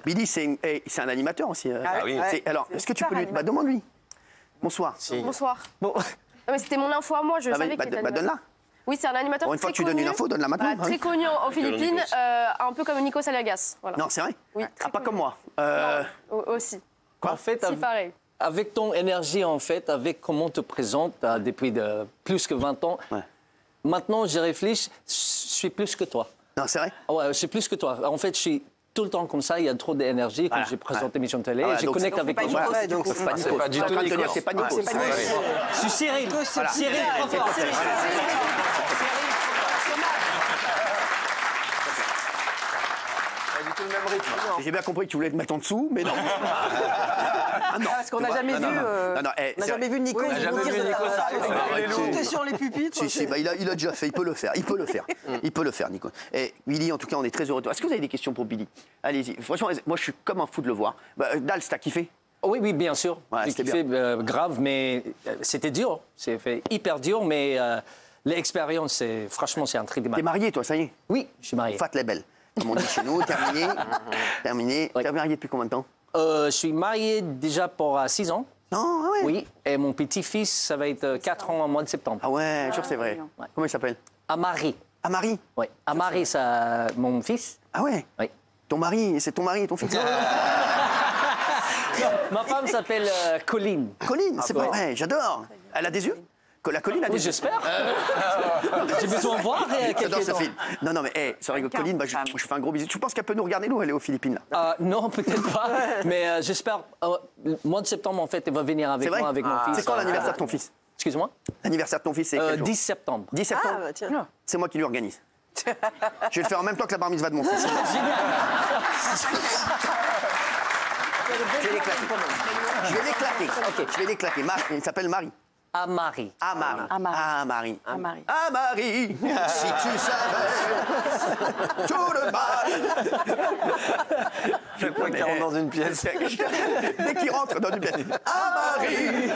Billy, c'est un animateur aussi. Ah oui. Alors, est-ce que tu peux lui... Bah, demande-lui. Bonsoir. Bonsoir. Bon. Non, mais c'était mon info à moi, je savais qu'il était animateur. donne-la. Oui, c'est un animateur Une fois très que tu donnes une info, donne-la maintenant. Voilà, très connu aux Philippines, un peu comme Nico Aliagas. Voilà. Non, c'est vrai. Oui, Ah, pas comme moi. Aussi. En fait, Si, pareil. avec ton énergie, en fait, avec comment on te présente depuis plus que 20 ans, maintenant, j'y réfléchis, je suis plus que toi. Non, c'est vrai. Ouais, je suis plus que toi. En fait, je suis tout le temps comme ça, il y a trop d'énergie quand je présente l'émission de télé. Ah ouais, je donc connecte avec les gens. C'est pas du tout Nico. C'est pas Nico. Je suis Cyril. Cyril, trop fort. J'ai bien compris que tu voulais te mettre en dessous, mais non. Ah non, parce qu'on n'a jamais vu. On n'a jamais vu Nico. On n'a jamais vu Nico Monter sur les pupitres. Si, bah, il a déjà fait, il peut le faire, il peut le faire. Il peut le faire, Nico. Et Billy, en tout cas, on est très heureux de toi. Est-ce que vous avez des questions pour Billy? Allez-y. Franchement, moi, je suis comme un fou de le voir. Bah, Dals, t'as kiffé? Oui, oui, bien sûr. Ouais, J'ai kiffé grave, mais c'était dur. C'est hyper dur, mais l'expérience, franchement, c'est un truc de mal. T'es marié, toi, ça y est? Oui, je suis marié. Fat label. Comme on dit chez nous, terminé. Terminé. Oui. T'es marié depuis combien de temps? Je suis marié déjà pour 6 ans. Non, ah ouais. Oui, et mon petit-fils, ça va être 4 ans au mois de septembre. Ah ouais, je jure que c'est vrai. Ouais. Comment il s'appelle? Amari. Amari? Oui, Amari, ça, mon fils. Ah ouais? Oui. Ton mari, c'est ton mari et ton fils? Ma femme s'appelle Colline. Colline, c'est ouais. pas vrai, j'adore. Elle a des yeux? La Colline a des Oui, yeux? j'espère. J'ai besoin de voir J'adore quelques ce temps. film. Non, mais c'est vrai que Colline, bah, je fais un gros bisou. Tu penses qu'elle peut nous regarder, nous? Elle est aux Philippines, là. Non, peut-être pas. Mais j'espère. Le mois de septembre, en fait, elle va venir avec moi, avec mon fils. C'est quand l'anniversaire de ton fils? Excuse-moi? L'anniversaire de ton fils, c'est quel jour? 10 septembre. 10 septembre? Ah, bah, tiens. C'est moi qui lui organise. Je vais le faire en même temps que la bar mitzvah de mon fils. Je vais l'éclater. Je vais l'éclater. Ok. Je vais l'éclater. Il s'appelle Marie. Amari. Amari. Amari. Amari. Amari, si tu savais tout le mal. Chaque fois qu'il rentre dans une pièce. Dès qu'il rentre dans une pièce. Amari.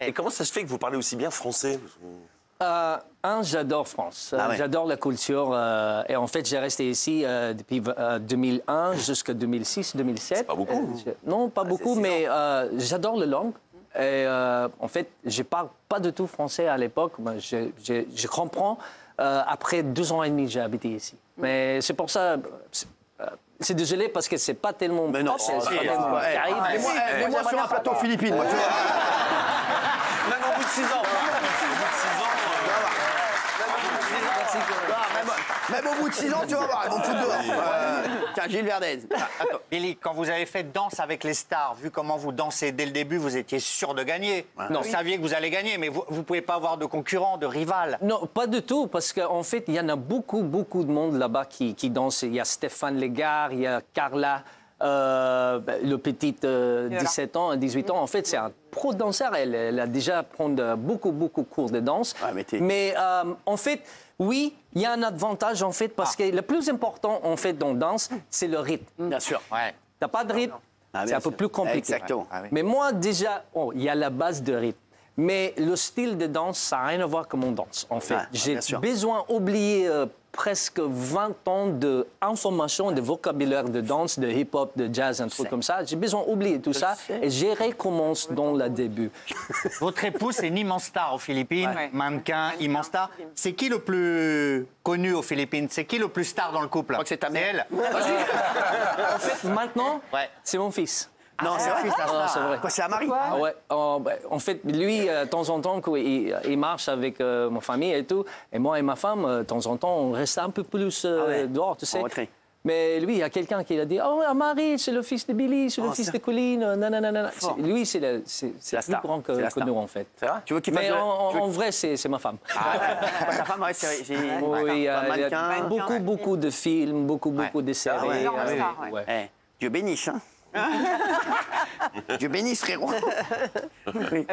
Et comment ça se fait que vous parlez aussi bien français? J'adore France. Ah ouais. J'adore la culture. Et en fait, j'ai resté ici depuis 2001 jusqu'à 2006, 2007. C'est pas beaucoup. Non, pas beaucoup, mais j'adore la langue. Et en fait, je parle pas du tout français à l'époque. Je comprends. Après 2 ans et demi, j'ai habité ici. Mais c'est pour ça... C'est désolé parce que c'est pas tellement... Mais non, c'est pas tellement carré. Mais moi, sur un plateau philippine, moi, tu vois. Même au bout de 6 ans. Même au bout de 6 ans, tu vas voir, ils vont te foutre dehors. Tiens, Gilles Verdez. Attends. Billy, quand vous avez fait Danse avec les stars, vu comment vous dansez dès le début, vous étiez sûr de gagner. Non. Vous saviez que vous allez gagner, mais vous ne pouvez pas avoir de concurrent, de rival. Non, pas du tout, parce qu'en fait, il y en a beaucoup de monde là-bas qui danse. Il y a Stéphane Legare, il y a Carla, le petit 17 ans, 18 ans. En fait, c'est un pro danseur. Elle a déjà pris beaucoup de cours de danse. Ouais, mais en fait, oui, il y a un avantage, en fait, parce que le plus important, en fait, dans la danse, c'est le rythme. Bien sûr. Ouais. T'as pas de rythme, c'est un peu plus compliqué. Exactement. Mais moi, déjà, il y a la base de rythme. Mais le style de danse, ça n'a rien à voir comment on danse, en fait. J'ai besoin d'oublier presque 20 ans d'informations, de vocabulaire de danse, de hip-hop, de jazz, un truc comme ça. J'ai besoin d'oublier tout ça et je recommence dans le début. Votre époux, c'est une immense star aux Philippines, mannequin, immense star. C'est qui le plus connu aux Philippines? C'est qui le plus star dans le couple? Je crois que c'est ta mère. elle. En fait, maintenant, c'est mon fils. Non, c'est vrai. C'est vrai. Quoi, c'est Amari? Ah ouais. En fait, lui, de temps en temps, quand il marche avec ma famille et tout, et moi et ma femme, de temps en temps, on reste un peu plus dehors, tu sais. Mais lui, il y a quelqu'un qui a dit « Oh, Amari, c'est le fils de Billy, c'est le fils de Colline, nanana. » Lui, c'est plus grand que nous, en fait. C'est vrai? Tu veux qu'il fasse... Mais en vrai, c'est ma femme. Ta femme, ouais, c'est... Oui, il y a beaucoup de films, beaucoup de séries. Dieu bénisse, hein? Dieu bénisse, frérot.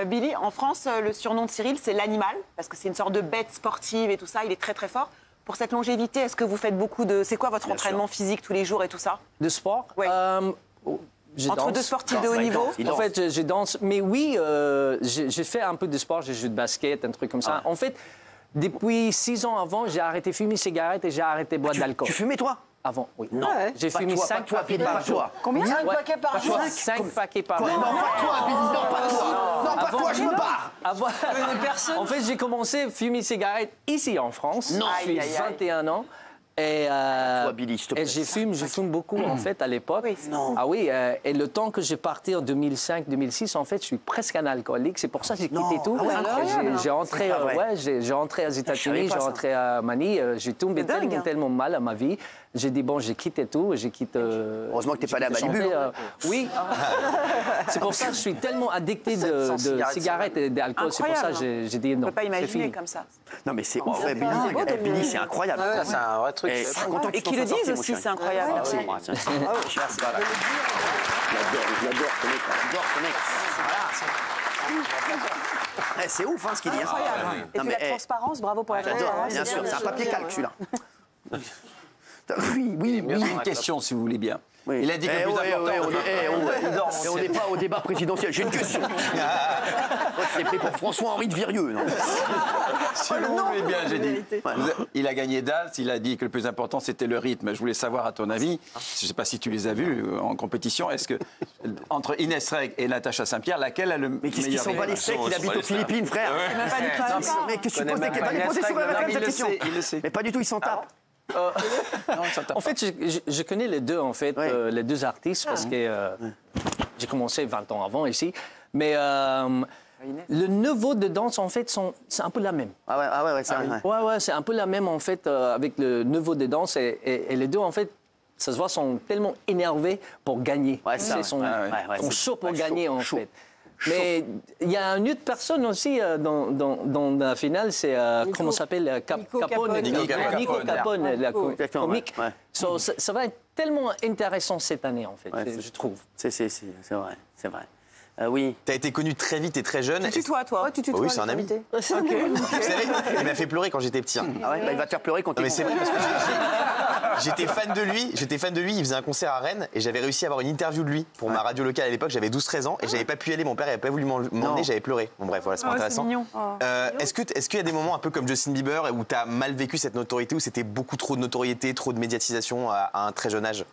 Billy, en France, le surnom de Cyril, c'est l'animal, parce que c'est une sorte de bête sportive et tout ça. Il est très, très fort. Pour cette longévité, est-ce que vous faites beaucoup de... C'est quoi votre entraînement physique tous les jours et tout ça? De sport? Oui. Entre deux sportifs de haut niveau? En fait, je danse. Mais oui, j'ai fait un peu de sport. J'ai joué de basket, un truc comme ça. En fait, depuis 6 ans avant, j'ai arrêté de fumer cigarette et j'ai arrêté de boire de l'alcool. Tu fumais, toi? Avant, oui. Non, j'ai pas fumé toi, 5 pas toi, paquets Billy, par pas jour. toi. Combien 5 paquets par jour. 5 paquets par Non, jour. pas toi, Billy, non, pas toi. Non, pas toi, je me barre. En fait, j'ai commencé à fumer cigarette ici en France. Non. J'ai Aïe, aïe, aïe. 21 ans. Et, Toi, Billy, s'il te plaît. et je fume beaucoup en fait à l'époque. Oui, Non. Ah oui, et le temps que j'ai parti en 2005-2006, en fait, je suis presque un alcoolique. C'est pour ça que j'ai quitté tout. Ah ouais, Et j'ai rentré, C'est pas vrai. j'ai rentré aux États-Unis, pas j'ai ça. rentré à Manille. J'ai tombé C'est dingue, hein. tellement mal à ma vie. J'ai dit bon, j'ai quitté tout. J'ai quitté. Heureusement que t'es pas allé à j'ai Malibu. chanté, oui. C'est pour ça que je suis tellement addicté de cigarettes et d'alcool. C'est pour ça que Incroyable. j'ai dit On non. ne peut pas c'est imaginer fini. comme ça. Non, mais c'est ouf, ouais, Billy. Billy, c'est incroyable. Ça, c'est un vrai truc. Et je suis content que Et tu qui t'en le sois sorti, disent mon aussi, chéri. c'est incroyable. Merci, moi. Merci. Voilà. J'adore ce mec. J'adore ce mec. Voilà. C'est ouf, hein, ce qu'il dit. hein. Incroyable. Et Non, puis mais, la transparence, bravo pour la J'adore, transparence. bien sûr. C'est un papier calque, celui-là. Oui. Une question, si vous voulez bien. Oui. Il a dit que le plus important... on n'est pas au débat présidentiel. J'ai une question. Toi, tu t'es pris pour François-Henri de Virieux, non? Si vous voulez bien, j'ai dit. Il a gagné Dals, il a dit que le plus important, c'était le rythme. Je voulais savoir, à ton avis, je ne sais pas si tu les as vus en compétition, est-ce que, entre Inès Reg et Natacha Saint-Pierre, laquelle a le Mais qu'est-ce qu'ils meilleur sont pas rythme les steaks? Il habite aux Philippines, frère. Même pas du tout Non, comme ça. mais qu'est-ce que tu connais poses des même pas questions? Posez sur la Inès Reg, cette il le question. sait, il le sait. Mais pas du tout, ils s'en tapent. Non, ça tape En fait, je connais les deux, en fait, Ouais. les deux artistes, parce que j'ai commencé 20 ans avant ici. Mais le niveau de danse, en fait, c'est un peu la même. Ah ouais, c'est vrai. Ouais, c'est un peu la même, en fait, avec le niveau de danse. Et les deux, en fait, ça se voit, sont tellement énervés pour gagner. Ouais, c'est ça, Ils sont, ouais, sont c'est chauds pour ouais, gagner, chaud, en chaud. fait. Mais il y a une autre personne aussi dans la finale, c'est comment ça s'appelle Nico Capone. Capone. Nico Capone, la Exactement, comique. ouais. So, ça va être tellement intéressant cette année, en fait, Ouais, je trouve. C'est vrai, c'est vrai. Oui. T'as été connu très vite et très jeune. Tu tutoies, toi. Tu Bah oui, c'est un ami. Vous savez, il m'a fait pleurer quand j'étais petit. Ah ouais, bah, il va te faire pleurer quand Non, il mais c'est vrai parce que j'étais fan de lui. Il faisait un concert à Rennes et j'avais réussi à avoir une interview de lui pour ma radio locale à l'époque. J'avais 12-13 ans et j'avais pas pu y aller. Mon père n'avait pas voulu m'emmener. J'avais pleuré. Bon bref, voilà, c'est pas intéressant. mignon. Est-ce qu'il y a des moments un peu comme Justin Bieber où t'as mal vécu cette notoriété, où c'était beaucoup trop de notoriété, trop de médiatisation à un très jeune âge?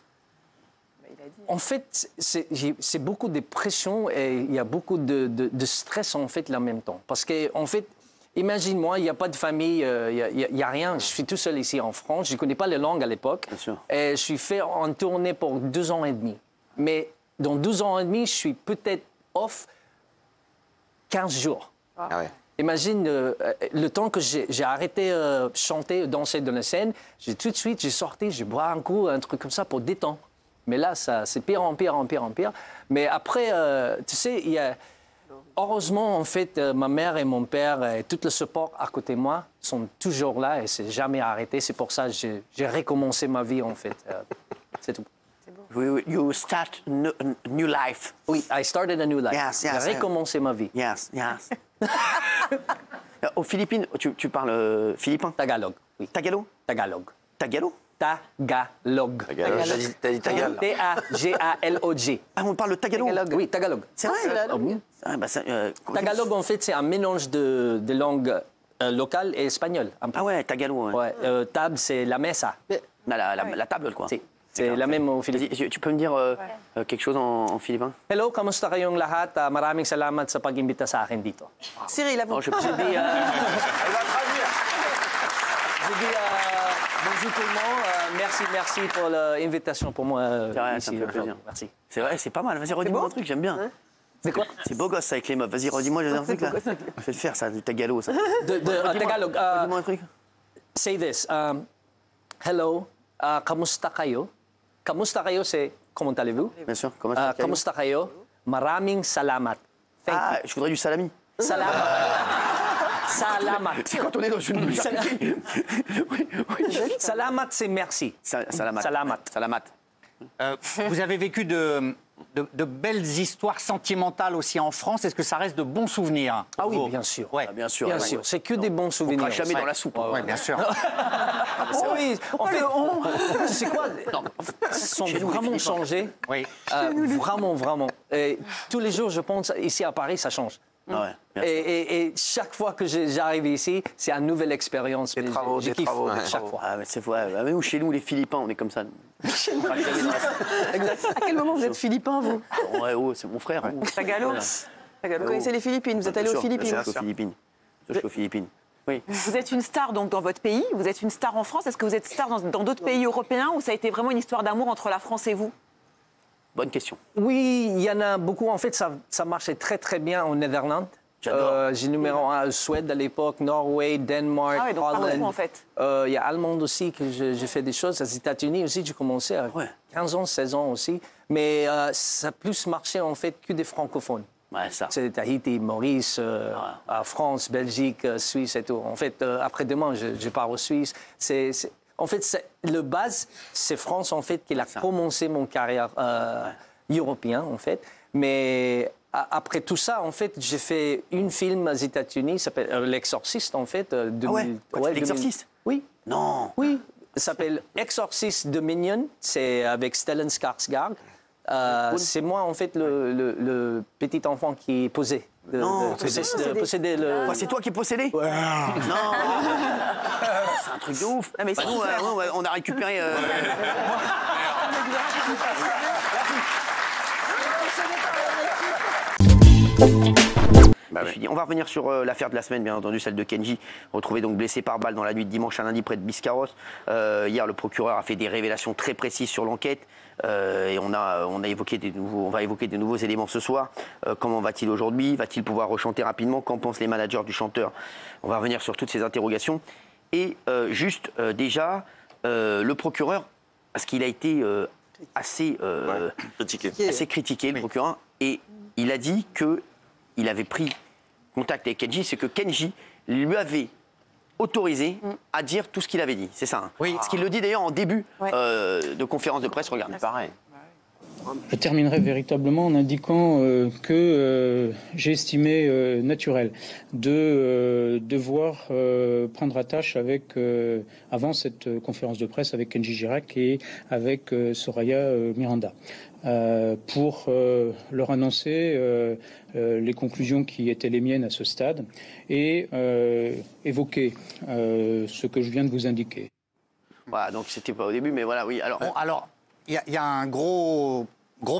En fait, c'est beaucoup de pression et il y a beaucoup de stress, en fait, en même temps. Parce que, en fait, imagine-moi, il n'y a pas de famille, il n'y a rien. Je suis tout seul ici en France. Je ne connais pas les langues à l'époque. Bien sûr. Et je suis fait en tournée pour 2 ans et demi. Mais dans 2 ans et demi, je suis peut-être off 15 jours. Ah ouais. Imagine le temps que j'ai arrêté de chanter, danser dans la scène. Tout de suite, j'ai sorti, j'ai bois un coup, un truc comme ça pour détendre. Mais là, c'est pire en pire. Mais après, tu sais, il y a... Heureusement, en fait, ma mère et mon père et tout le support à côté de moi sont toujours là et c'est jamais arrêté. C'est pour ça que j'ai recommencé ma vie, en fait. C'est tout. You start a new life. Oui, I started a new life. Yes, yes, J'ai recommencé ma vie. Yes. Aux Philippines, tu parles philippin? Tagalog, oui. Tagalo? Tagalog. Tagalog? Tagalog. T'as dit Tagalog. T-A-G-A-L-O-G. Ah, on parle de Tagalog? Oui, Tagalog. C'est vrai? Ah, bah, ça, Tagalog, en fait, c'est un mélange de langues locales et espagnoles. un peu. Ah ouais, Tagalog. Ouais. Ouais, table, c'est la mesa. La table, quoi. C'est la même au Philippines. Vas-y, tu peux me dire quelque chose en philippin? Hello, kamusta kayong lahat? Maraming salamat sa pag-imbita sa akin dito. Cyril, à vous. Non, je J'ai dit, bonjour tout le monde. Merci pour l'invitation pour moi. C'est vrai, ici, ça me fait plaisir. Merci. C'est vrai, c'est pas mal. Vas-y, redis-moi un truc, j'aime bien. C'est quoi? C'est beau gosse ça avec les meufs. Vas-y, redis-moi un truc là. Je vais le faire ça, du Tagalo ça. Tagalog. Dis-moi un truc. Say this. Hello, kamusta kayo? Kamusta kayo, c'est comment allez-vous? Bien sûr. Comment ça s'appelle? Kamusta kayo? Maraming salamat. Thank you. Ah, je voudrais du salami. Salamat. Salamat. C'est quand on est dans une charcuterie. Oui. Salamat, c'est merci. Salamat. Salamat. Vous avez vécu de belles histoires sentimentales aussi en France. Est-ce que ça reste de bons souvenirs? Ah oui, Vous bien sûr. Ouais. Ah, bien sûr. Bien ouais. sûr, c'est que des bons souvenirs. Pas jamais dans la soupe. Ouais, bien sûr. Oh oui, en fait, tu sais quoi? Non, ils sont vraiment changés. Oui. Vraiment. Et tous les jours, je pense, ici à Paris, ça change. Ah ouais, et chaque fois que j'arrive ici, c'est une nouvelle expérience. Des travaux, je kiffe chaque fois. Ah, mais c'est vrai. Ah, mais nous, chez nous, les Philippins, on est comme ça. À quel moment vous êtes philippin, vous? Ouais, oh, c'est mon frère. Tagalo. Vous connaissez les Philippines, vous êtes allé aux Philippines. Je suis aux Philippines. Oui. Vous êtes une star donc dans votre pays, vous êtes une star en France. Est-ce que vous êtes star dans d'autres pays européens ou ça a été vraiment une histoire d'amour entre la France et vous? Bonne question. Oui, il y en a beaucoup. En fait, ça marchait très, très bien en Néerlande. J'adore. J'ai numéro 1 Suède à l'époque, Norvège, Danemark, Ah ouais, donc Hollande. partout en fait. Il y a Allemande aussi, que j'ai fait des choses. Aux États-Unis aussi, j'ai commencé à 15 ans, 16 ans aussi. Mais ça a plus marché en fait que des francophones. Ouais, ça. C'est Tahiti, Maurice, France, Belgique, Suisse et tout. En fait, après-demain, je pars aux Suisse. En fait, le base, c'est France en fait qui a commencé mon carrière européenne en fait. Mais après tout ça, en fait, j'ai fait un film aux États-Unis, s'appelle L'Exorciste en fait. L'Exorciste? Oui. Non. Oui. Ça s'appelle Exorcist Dominion. C'est avec Stellan Skarsgård. C'est moi, en fait, le petit enfant qui est posé. Posséder le... C'est toi qui es possédé? Ouais. Non. C'est un truc de ouf. Ah, mais bah, nous, on a récupéré... Bah, on va revenir sur l'affaire de la semaine, bien entendu, celle de Kenji, retrouvé donc blessé par balle dans la nuit de dimanche à lundi près de Biscarrosse. Hier, le procureur a fait des révélations très précises sur l'enquête et on va évoquer des nouveaux éléments ce soir. Comment va-t-il aujourd'hui? Va-t-il pouvoir rechanter rapidement? Qu'en pensent les managers du chanteur? On va revenir sur toutes ces interrogations. Et déjà, le procureur, parce qu'il a été assez critiqué, le procureur, et il a dit qu'il avait pris contact avec Kenji, c'est que Kenji lui avait autorisé à dire tout ce qu'il avait dit. C'est ça. Hein. Oui. Ce qu'il le dit d'ailleurs en début de conférence de presse. Regardez. Pareil. Je terminerai véritablement en indiquant que j'ai estimé naturel de devoir prendre attache avec, avant cette conférence de presse avec Kenji Girac et avec Soraya Miranda. Pour leur annoncer les conclusions qui étaient les miennes à ce stade et évoquer ce que je viens de vous indiquer. Voilà, donc c'était pas au début, mais voilà, oui. Alors, bon, alors il y a un gros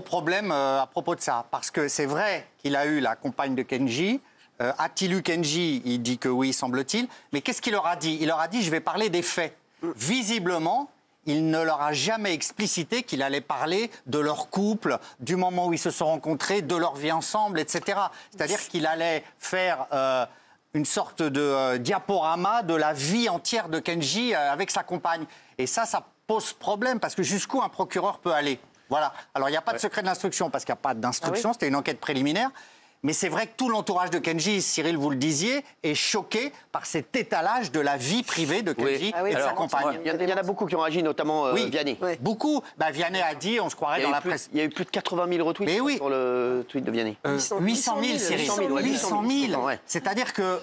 problème à propos de ça, parce que c'est vrai qu'il a eu la compagne de Kenji. A-t-il eu Kenji? Il dit que oui, semble-t-il. Mais qu'est-ce qu'il leur a dit? Il leur a dit, je vais parler des faits. Visiblement, il ne leur a jamais explicité qu'il allait parler de leur couple, du moment où ils se sont rencontrés, de leur vie ensemble, etc. C'est-à-dire qu'il allait faire une sorte de diaporama de la vie entière de Kenji avec sa compagne. Et ça pose problème, parce que jusqu'où un procureur peut aller. Voilà. Alors, il n'y a pas de secret de l'instruction, parce qu'il n'y a pas d'instruction, c'était une enquête préliminaire. Mais c'est vrai que tout l'entourage de Kenji, Cyril, vous le disiez, est choqué par cet étalage de la vie privée de Kenji et de sa compagne. Il y en a beaucoup qui ont réagi, notamment Vianney. Beaucoup. Bah, Vianney a dit, on se croirait dans la presse. Il y a eu plus de 80 000 retweets sur le tweet de Vianney. 800 000, Cyril. 800 000. C'est-à-dire que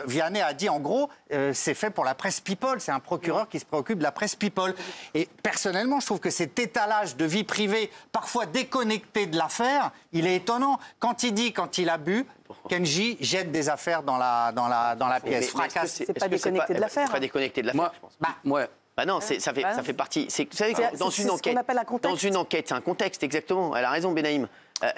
Vianney a dit, en gros, c'est fait pour la presse people. C'est un procureur qui se préoccupe de la presse people. Et personnellement, je trouve que cet étalage de vie privée, parfois déconnecté de l'affaire, il est étonnant. Quand il a bu, Kenji jette des affaires dans la pièce, fracasse. C'est pas déconnecté de l'affaire. C'est pas déconnecté de l'affaire, je pense. Bah non, ça fait partie. Vous savez, dans une enquête, c'est un contexte, exactement. Elle a raison, Benaïm.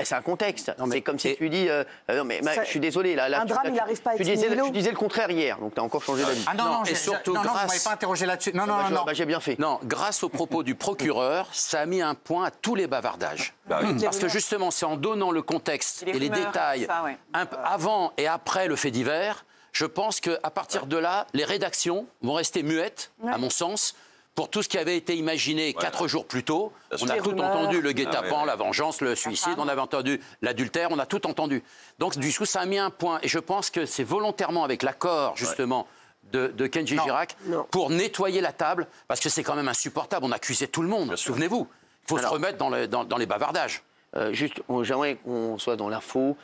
C'est un contexte. C'est comme si tu dis. Je suis désolé. Là, un drame, il n'arrive pas à exprimer l'eau. Tu disais le contraire hier, donc tu as encore changé d'avis. Ah non, et surtout vous grâce. m'avez pas interrogé là-dessus. Non. J'ai bien fait. Non, grâce aux propos du procureur, ça a mis un point à tous les bavardages. Parce que justement, c'est en donnant le contexte et les détails avant et après le fait divers, je pense qu'à partir de là, les rédactions vont rester muettes, à mon sens. Pour tout ce qui avait été imaginé 4 jours plus tôt, on a tout entendu, le guet-apens, la vengeance, le suicide, on avait entendu l'adultère, on a tout entendu. Donc du coup, ça a mis un point. Et je pense que c'est volontairement avec l'accord, justement, de Kenji Girac, pour nettoyer la table, parce que c'est quand même insupportable. On accusait tout le monde, souvenez-vous. Il faut se remettre dans les bavardages. J'aimerais qu'on soit dans l'info.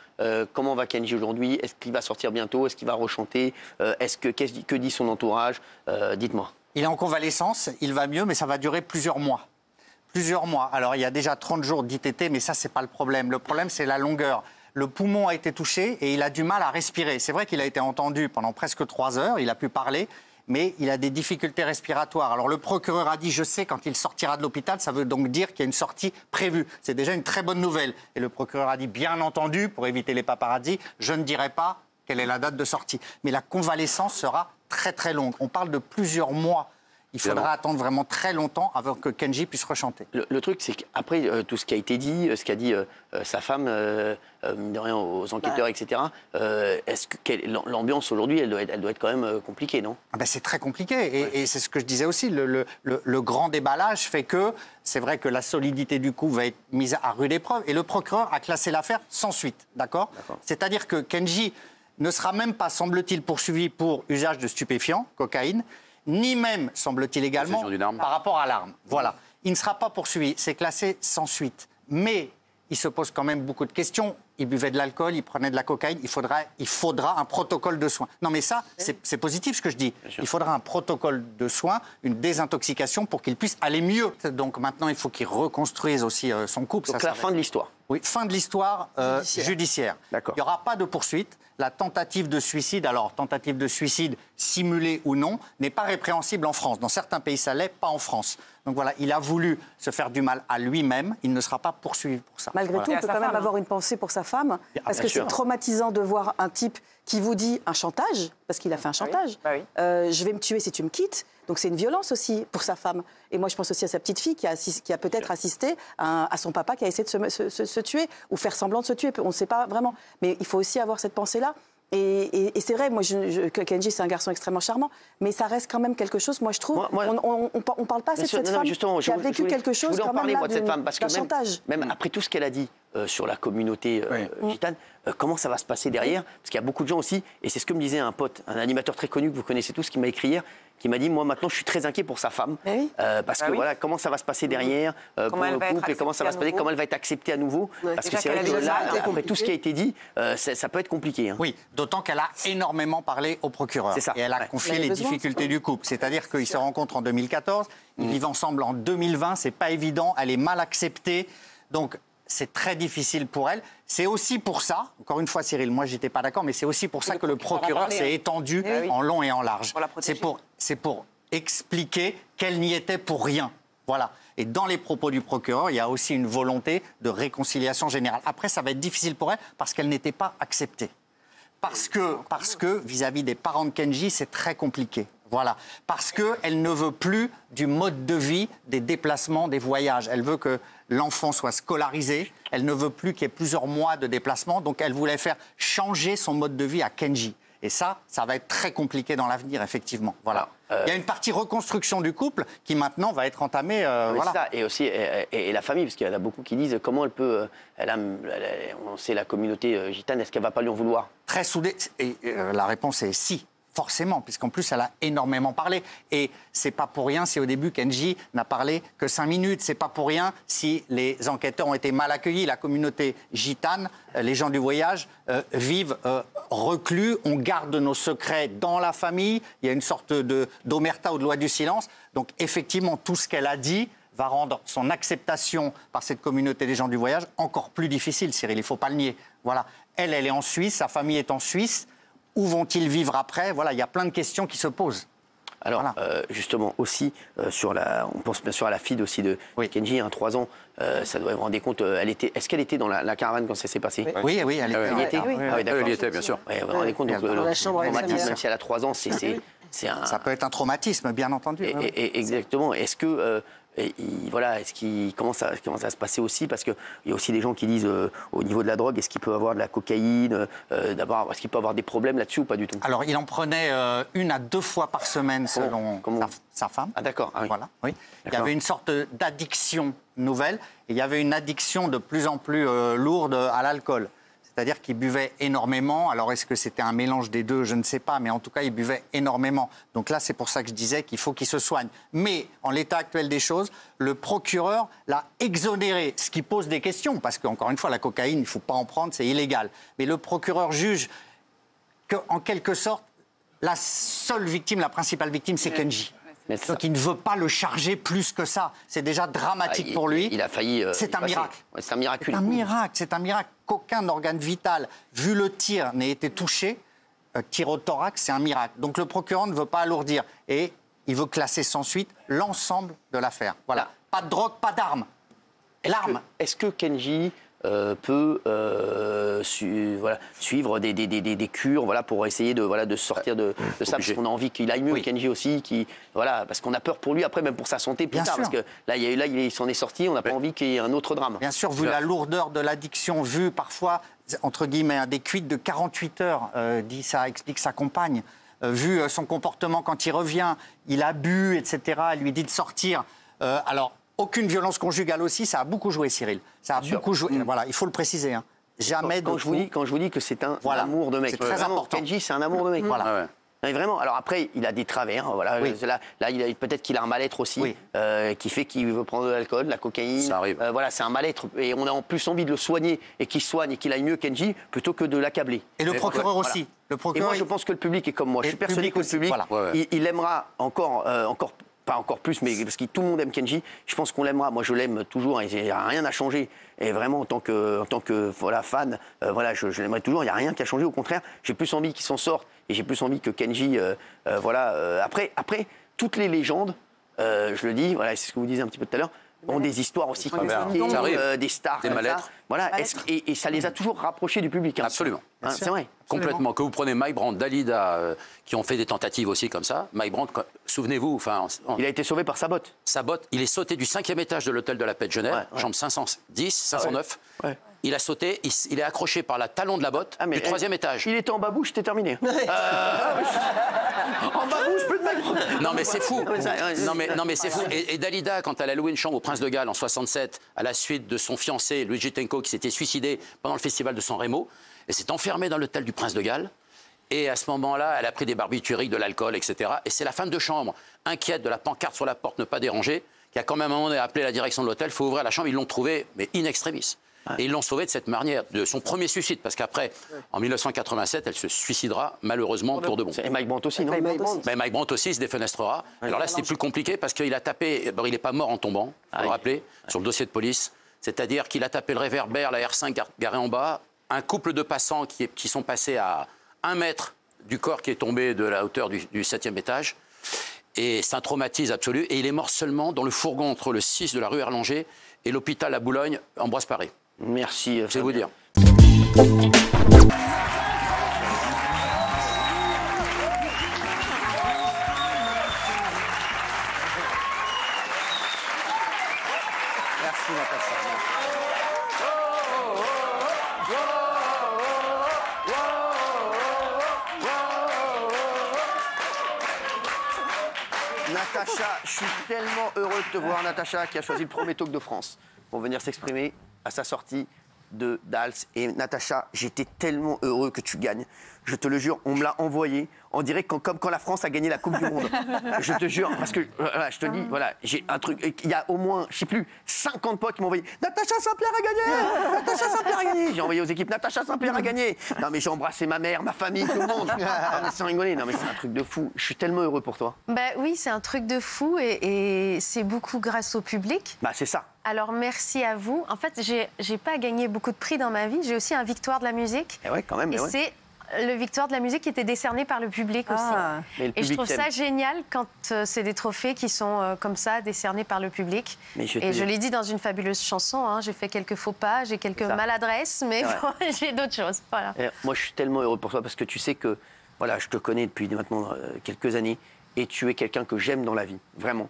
Comment va Kenji aujourd'hui? Est-ce qu'il va sortir bientôt? Est-ce qu'il va rechanter? Que dit son entourage? Dites-moi. Il est en convalescence, il va mieux, mais ça va durer plusieurs mois. Plusieurs mois. Alors, il y a déjà 30 jours d'ITT, mais ça, c'est pas le problème. Le problème, c'est la longueur. le poumon a été touché et il a du mal à respirer. C'est vrai qu'il a été entendu pendant presque 3 heures, il a pu parler, mais il a des difficultés respiratoires. Alors le procureur a dit, je sais, quand il sortira de l'hôpital, ça veut donc dire qu'il y a une sortie prévue. C'est déjà une très bonne nouvelle. Et le procureur a dit, bien entendu, pour éviter les paparazzis, je ne dirai pas quelle est la date de sortie. Mais la convalescence sera très très longue. On parle de plusieurs mois. Il faudra attendre vraiment très longtemps avant que Kenji puisse rechanter. Le truc, c'est qu'après tout ce qui a été dit, ce qu'a dit sa femme, de rien aux enquêteurs, etc., est-ce que l'ambiance aujourd'hui, elle doit être quand même compliquée, non? C'est très compliqué. Et c'est ce que je disais aussi. Le grand déballage fait que c'est vrai que la solidité du coup va être mise à rude épreuve. Et le procureur a classé l'affaire sans suite. D'accord. C'est-à-dire que Kenji ne sera même pas, semble-t-il, poursuivi pour usage de stupéfiants, cocaïne, ni même, semble-t-il également, par rapport à l'arme. Voilà. Il ne sera pas poursuivi. C'est classé sans suite. Mais il se pose quand même beaucoup de questions. Il buvait de l'alcool, il prenait de la cocaïne. Il faudra un protocole de soins. Non, mais ça, c'est positif ce que je dis. Il faudra un protocole de soins, une désintoxication pour qu'il puisse aller mieux. Donc maintenant, il faut qu'il reconstruise aussi son couple. Donc la fin de l'histoire. Oui, fin de l'histoire judiciaire. Il n'y aura pas de poursuite. La tentative de suicide, alors tentative de suicide simulée ou non, n'est pas répréhensible en France. Dans certains pays, ça l'est, pas en France. Donc voilà, il a voulu se faire du mal à lui-même. Il ne sera pas poursuivi pour ça. Malgré tout, on peut quand même avoir une pensée pour sa femme, parce que c'est traumatisant de voir un type qui vous dit un chantage, parce qu'il a fait un chantage. Je vais me tuer si tu me quittes. Donc c'est une violence aussi pour sa femme. Et moi, je pense aussi à sa petite fille qui a peut-être assisté à son papa qui a essayé de se tuer ou faire semblant de se tuer. On ne sait pas vraiment. Mais il faut aussi avoir cette pensée-là. Et c'est vrai, moi, que Kenji, c'est un garçon extrêmement charmant, mais ça reste quand même quelque chose, moi, je trouve. On ne parle pas assez de cette femme qui a vécu quelque chose. Je voulais en parler, moi, de cette femme, parce que chantage. Même après tout ce qu'elle a dit sur la communauté gitane, comment ça va se passer derrière? Parce qu'il y a beaucoup de gens aussi, et c'est ce que me disait un pote, un animateur très connu que vous connaissez tous, qui m'a écrit hier, qui m'a dit, moi maintenant je suis très inquiet pour sa femme, parce que voilà, comment ça va se passer derrière pour le couple, et comment ça va se passer, comment elle va être acceptée à nouveau, parce que c'est vrai que là, après tout ce qui a été dit, ça peut être compliqué. Oui, d'autant qu'elle a énormément parlé au procureur. C'est ça. Et elle a confié les difficultés du couple. C'est-à-dire qu'ils se rencontrent en 2014, ils vivent ensemble en 2020, c'est pas évident, elle est mal acceptée, donc c'est très difficile pour elle. C'est aussi pour ça, encore une fois Cyril, moi j'étais pas d'accord, mais c'est aussi pour ça que le procureur s'est étendu en long et en large. C'est pour expliquer qu'elle n'y était pour rien. Voilà. Et dans les propos du procureur, il y a aussi une volonté de réconciliation générale. Après, ça va être difficile pour elle parce qu'elle n'était pas acceptée. Parce que vis-à-vis des parents de Kenji, c'est très compliqué. Voilà. Parce qu'elle ne veut plus du mode de vie, des déplacements, des voyages. Elle veut que l'enfant soit scolarisé. Elle ne veut plus qu'il y ait plusieurs mois de déplacement. Donc, elle voulait faire changer son mode de vie à Kenji. Et ça va être très compliqué dans l'avenir, effectivement. Voilà. Il y a une partie reconstruction du couple qui, maintenant, va être entamée. Voilà. Ça. Et aussi et la famille, parce qu'il y en a beaucoup qui disent comment elle peut... on sait la communauté gitane, est-ce qu'elle ne va pas lui en vouloir? Très soudée. Et la réponse est si. Forcément, puisqu'en plus, elle a énormément parlé. Et c'est pas pour rien si au début, Kenji n'a parlé que 5 minutes. C'est pas pour rien si les enquêteurs ont été mal accueillis. La communauté gitane, les gens du voyage, vivent reclus. On garde nos secrets dans la famille. Il y a une sorte d'omerta ou de loi du silence. Donc, effectivement, tout ce qu'elle a dit va rendre son acceptation par cette communauté des gens du voyage encore plus difficile, Cyril. Il ne faut pas le nier. Voilà. Elle est en Suisse, sa famille est en Suisse. Où vont-ils vivre après? Voilà, il y a plein de questions qui se posent. Alors, justement, aussi, on pense bien sûr à la fille aussi de Kenji, 3 ans. Ça doit vous rendre compte, est-ce qu'elle était dans la caravane quand ça s'est passé? Oui, elle était. Elle y était, bien sûr. Vous vous rendez compte, donc, le traumatisme, même si elle a 3 ans, c'est un... Ça peut être un traumatisme, bien entendu. Exactement. Est-ce que... comment ça va se passer aussi? Parce qu'il y a aussi des gens qui disent au niveau de la drogue, est-ce qu'il peut avoir de la cocaïne, est-ce qu'il peut avoir des problèmes là-dessus ou pas du tout? Alors, il en prenait 1 à 2 fois par semaine selon sa femme. Ah d'accord. Ah, oui. Voilà, oui. Il y avait une sorte d'addiction nouvelle et il y avait une addiction de plus en plus lourde à l'alcool. C'est-à-dire qu'il buvait énormément. Alors, est-ce que c'était un mélange des deux? Je ne sais pas. Mais en tout cas, il buvait énormément. Donc là, c'est pour ça que je disais qu'il faut qu'il se soigne. Mais en l'état actuel des choses, le procureur l'a exonéré, ce qui pose des questions. Parce qu'encore une fois, la cocaïne, il ne faut pas en prendre, c'est illégal. Mais le procureur juge qu'en quelque sorte, la seule victime, la principale victime, c'est Kenji. Donc il ne veut pas le charger plus que ça. C'est déjà dramatique pour lui. Il a failli... c'est un miracle. C'est un miracle. C'est un miracle. qu'aucun organe vital, vu le tir, n'ait été touché, tir au thorax, c'est un miracle. Donc le procureur ne veut pas alourdir et il veut classer sans suite l'ensemble de l'affaire. Voilà. Pas de drogue, pas d'armes. L'arme. Est-ce que Kenji peut suivre des cures pour essayer de sortir de ça, parce qu'on a envie qu'il aille mieux, Kenji aussi, parce qu'on a peur pour lui après, même pour sa santé plus tard, parce que là il s'en est sorti, on n'a pas envie qu'il y ait un autre drame. Bien sûr, vu la lourdeur de l'addiction, vu parfois, entre guillemets, des cuites de 48 heures, explique sa compagne, vu son comportement quand il revient, il a bu, etc., elle lui dit de sortir. Alors, aucune violence conjugale aussi, ça a beaucoup joué, Cyril. Ça a beaucoup joué. Voilà, il faut le préciser. Hein. Jamais quand je vous dis que c'est un amour de mec. C'est très important. Kenji, c'est un amour de mec. Voilà. Mais vraiment. Alors après, il a des travers. Voilà. Oui. Là, peut-être qu'il a un mal-être aussi, qui fait qu'il veut prendre de l'alcool, de la cocaïne. Ça arrive. Voilà, c'est un mal-être. Et on a en plus envie de le soigner et qu'il soigne et qu'il aille mieux, Kenji, plutôt que de l'accabler. Et le procureur aussi. Voilà. Le procureur, et moi, je pense que le public est comme moi. Je suis persuadé que le public, il aimera encore pas encore plus, mais parce que tout le monde aime Kenji, je pense qu'on l'aimera. Moi, je l'aime toujours, et il n'y a rien à changer. Et vraiment, en tant que fan, je l'aimerais toujours. Il n'y a rien qui a changé. Au contraire, j'ai plus envie qu'il s'en sorte, et j'ai plus envie que Kenji, Après, toutes les légendes, je le dis, c'est ce que vous disiez un petit peu tout à l'heure, ont des histoires aussi compliquées, des stars, des mal-être. Voilà, et ça les a toujours rapprochés du public. Absolument. C'est vrai. Complètement. Que vous prenez Mike Brandt, Dalida, qui ont fait des tentatives aussi comme ça. Mike Brandt, souvenez-vous, il a été sauvé par sa botte. Sa botte, il est sauté du 5e étage de l'hôtel de la Paix de Genève, chambre 510, 509. Il a sauté, il est accroché par la talon de la botte du 3e étage. Il était en babouche, c'était terminé. En babouche, plus de Mike Brandt. Non mais c'est fou. Non mais c'est fou. Et Dalida, quand elle a loué une chambre au Prince de Galles en 67, à la suite de son fiancé Luigi Tenco qui s'était suicidé pendant le festival de San Remo, elle s'est enfermée dans l'hôtel du Prince de Galles. Et à ce moment-là, elle a pris des barbituriques, de l'alcool, etc. Et c'est la femme de chambre, inquiète de la pancarte sur la porte, ne pas déranger, qui a quand même à un moment donné appelé la direction de l'hôtel, il faut ouvrir la chambre, ils l'ont trouvée, mais in extremis. Et ils l'ont sauvée de cette manière, de son premier suicide, parce qu'après, en 1987, elle se suicidera malheureusement pour de bon. Et Mike Brandt aussi, non? Mike Brandt aussi se défenestrera. Alors là, c'était plus compliqué parce qu'il a tapé, il n'est pas mort en tombant, vous vous rappelez, sur le dossier de police. C'est-à-dire qu'il a tapé le réverbère, la R5 garée en bas, un couple de passants qui sont passés à 1 mètre du corps qui est tombé de la hauteur du 7e étage. Et c'est un traumatisme absolu. Et il est mort seulement dans le fourgon entre le 6 de la rue Erlanger et l'hôpital à Boulogne, Ambroise Paré. Merci. Je vais vous dire. Merci Natacha. Natacha, je suis tellement heureux de te voir, Natacha, qui a choisi le premier talk de France pour venir s'exprimer à sa sortie de Dals. Et Natacha, j'étais tellement heureux que tu gagnes. Je te le jure, on me l'a envoyé. On dirait comme quand la France a gagné la Coupe du Monde. Je te jure, parce que je te dis, j'ai un truc. Il y a au moins, je sais plus, 50 potes qui m'ont envoyé Natacha Saint-Pierre a gagné. Natacha Saint-Pierre a gagné. J'ai envoyé aux équipes Natacha Saint-Pierre a gagné. Non mais j'ai embrassé ma mère, ma famille, tout le monde. Non, mais sans rigoler. Non mais c'est un truc de fou. Je suis tellement heureux pour toi. Oui, c'est un truc de fou et c'est beaucoup grâce au public. C'est ça. Alors merci à vous. En fait, j'ai pas gagné beaucoup de prix dans ma vie. J'ai aussi un Victoire de la musique. Et ouais, quand même. Et c'est le Victoire de la musique qui était décerné par le public aussi. Et je trouve ça génial quand c'est des trophées qui sont comme ça, décernés par le public. Et je l'ai dit dans une fabuleuse chanson, hein, j'ai fait quelques faux pas, j'ai quelques maladresses, mais bon, j'ai d'autres choses. Voilà. Moi, je suis tellement heureux pour toi parce que tu sais que je te connais depuis maintenant quelques années et tu es quelqu'un que j'aime dans la vie, vraiment.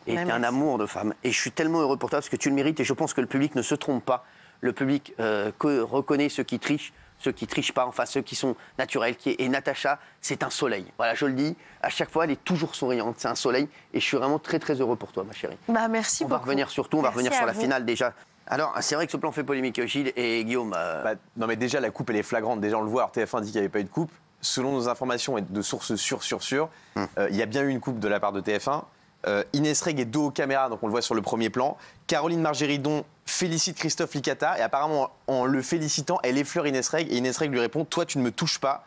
Et tu es un amour de femme. Et je suis tellement heureux pour toi parce que tu le mérites et je pense que le public ne se trompe pas. Le public reconnaît ceux qui trichent pas, enfin ceux qui sont naturels. Et Natacha, c'est un soleil. Voilà, je le dis, à chaque fois, elle est toujours souriante. C'est un soleil et je suis vraiment très très heureux pour toi, ma chérie. Merci beaucoup. On va revenir sur la finale déjà. Alors, c'est vrai que ce plan fait polémique, Gilles et Guillaume. Non mais déjà, la coupe, elle est flagrante. Déjà, on le voit, TF1 dit qu'il n'y avait pas eu de coupe. Selon nos informations et de sources sûres, il y a bien eu une coupe de la part de TF1. Inès Reg est dos aux caméras, donc on le voit sur le premier plan. Caroline Margéridon félicite Christophe Licata et apparemment en le félicitant, elle effleure Inès Reg et Inès Reg lui répond « Toi, tu ne me touches pas ».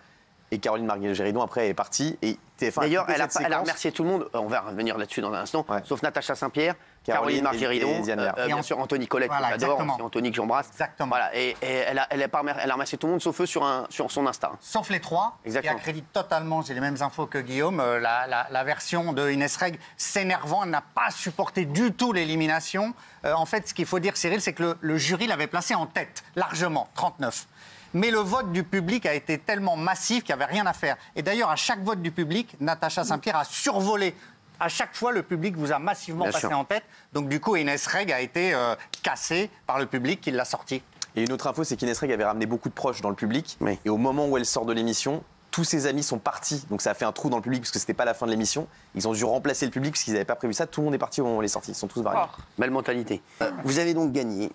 Et Caroline Marguerite-Géridon, après, est partie. Et TF1 D'ailleurs, elle a remercié tout le monde. On va revenir là-dessus dans un instant. Sauf Natacha Saint-Pierre, Caroline Marguerite-Géridon, bien sûr Anthony Colette, que j'adore, c'est Anthony que j'embrasse. Exactement. Voilà, et elle a remercié tout le monde, sauf eux sur son Insta. Sauf les trois, qui accréditent totalement, j'ai les mêmes infos que Guillaume, la version de Inès Reg s'énervant, elle n'a pas supporté du tout l'élimination. En fait, ce qu'il faut dire, Cyril, c'est que le jury l'avait placée en tête, largement, 39. Mais le vote du public a été tellement massif qu'il n'y avait rien à faire. Et d'ailleurs, à chaque vote du public, Natacha Saint-Pierre a survolé. À chaque fois, le public vous a massivement passé en tête. Donc du coup, Inès Reg a été cassée par le public qui l'a sortie. Et une autre info, c'est qu'Inès Reg avait ramené beaucoup de proches dans le public. Oui. Et au moment où elle sort de l'émission, tous ses amis sont partis. Donc ça a fait un trou dans le public parce que c'était pas la fin de l'émission. Ils ont dû remplacer le public parce qu'ils n'avaient pas prévu ça. Tout le monde est parti au moment où elle est sortie. Ils sont tous barrés. Oh, belle mentalité. Vous avez donc gagné.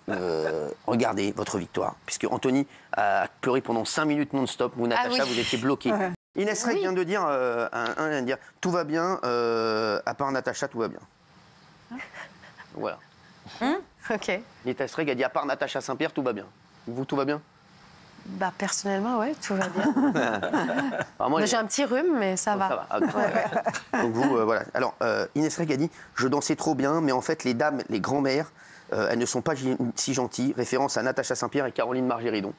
Regardez votre victoire. Puisque Anthony a pleuré pendant 5 minutes non-stop. Vous, Natacha, vous étiez bloqué. Inès Reg vient de dire, vient de dire tout va bien, à part Natacha, tout va bien. Voilà. Ok. Inès Reg a dit à part Natacha Saint-Pierre, tout va bien. Vous, tout va bien? Bah, personnellement, oui, tout va bien. J'ai un petit rhume, mais ça va. Ça va. Donc vous, voilà. Alors, Inès Reg a dit « Je dansais trop bien, mais en fait, les dames, les grands-mères, elles ne sont pas si gentilles. » Référence à Natacha Saint-Pierre et Caroline Marguerite-Géridon.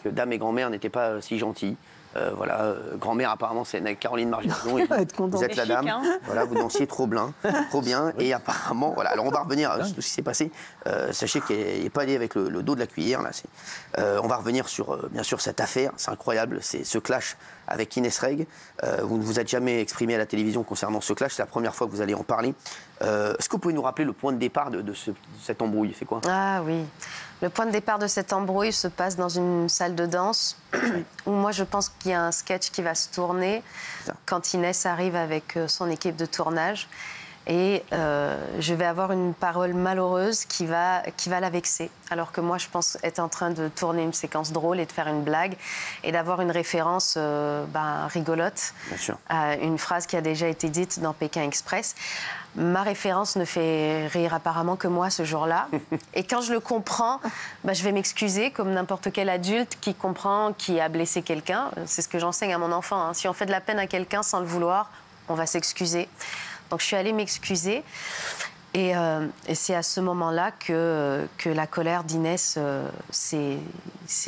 Que dames et grands-mères n'étaient pas si gentilles. Grand-mère apparemment c'est Caroline Marguerite-Géridon. Vous êtes la dame, hein. Voilà, vous dansiez trop bien, et apparemment, voilà. Alors on va revenir sur ce qui s'est passé. Sachez qu'elle n'est pas allée avec le dos de la cuillère là. On va revenir sur bien sûr cette affaire, c'est incroyable, c'est ce clash avec Inès Reg. Vous ne vous êtes jamais exprimé à la télévision concernant ce clash, c'est la première fois que vous allez en parler. Est-ce que vous pouvez nous rappeler le point de départ de cette embrouille? C'est quoi? Ah oui. Le point de départ de cette embrouille se passe dans une salle de danse où moi je pense qu'il y a un sketch qui va se tourner quand Inès arrive avec son équipe de tournage. Et je vais avoir une parole malheureuse qui va la vexer. Alors que moi, je pense être en train de tourner une séquence drôle et de faire une blague et d'avoir une référence rigolote à une phrase qui a déjà été dite dans Pékin Express. Ma référence ne fait rire apparemment que moi ce jour-là. Et quand je le comprends, je vais m'excuser comme n'importe quel adulte qui comprend qui a blessé quelqu'un. C'est ce que j'enseigne à mon enfant. Hein. Si on fait de la peine à quelqu'un sans le vouloir, on va s'excuser. Donc je suis allée m'excuser et c'est à ce moment-là que la colère d'Inès s'est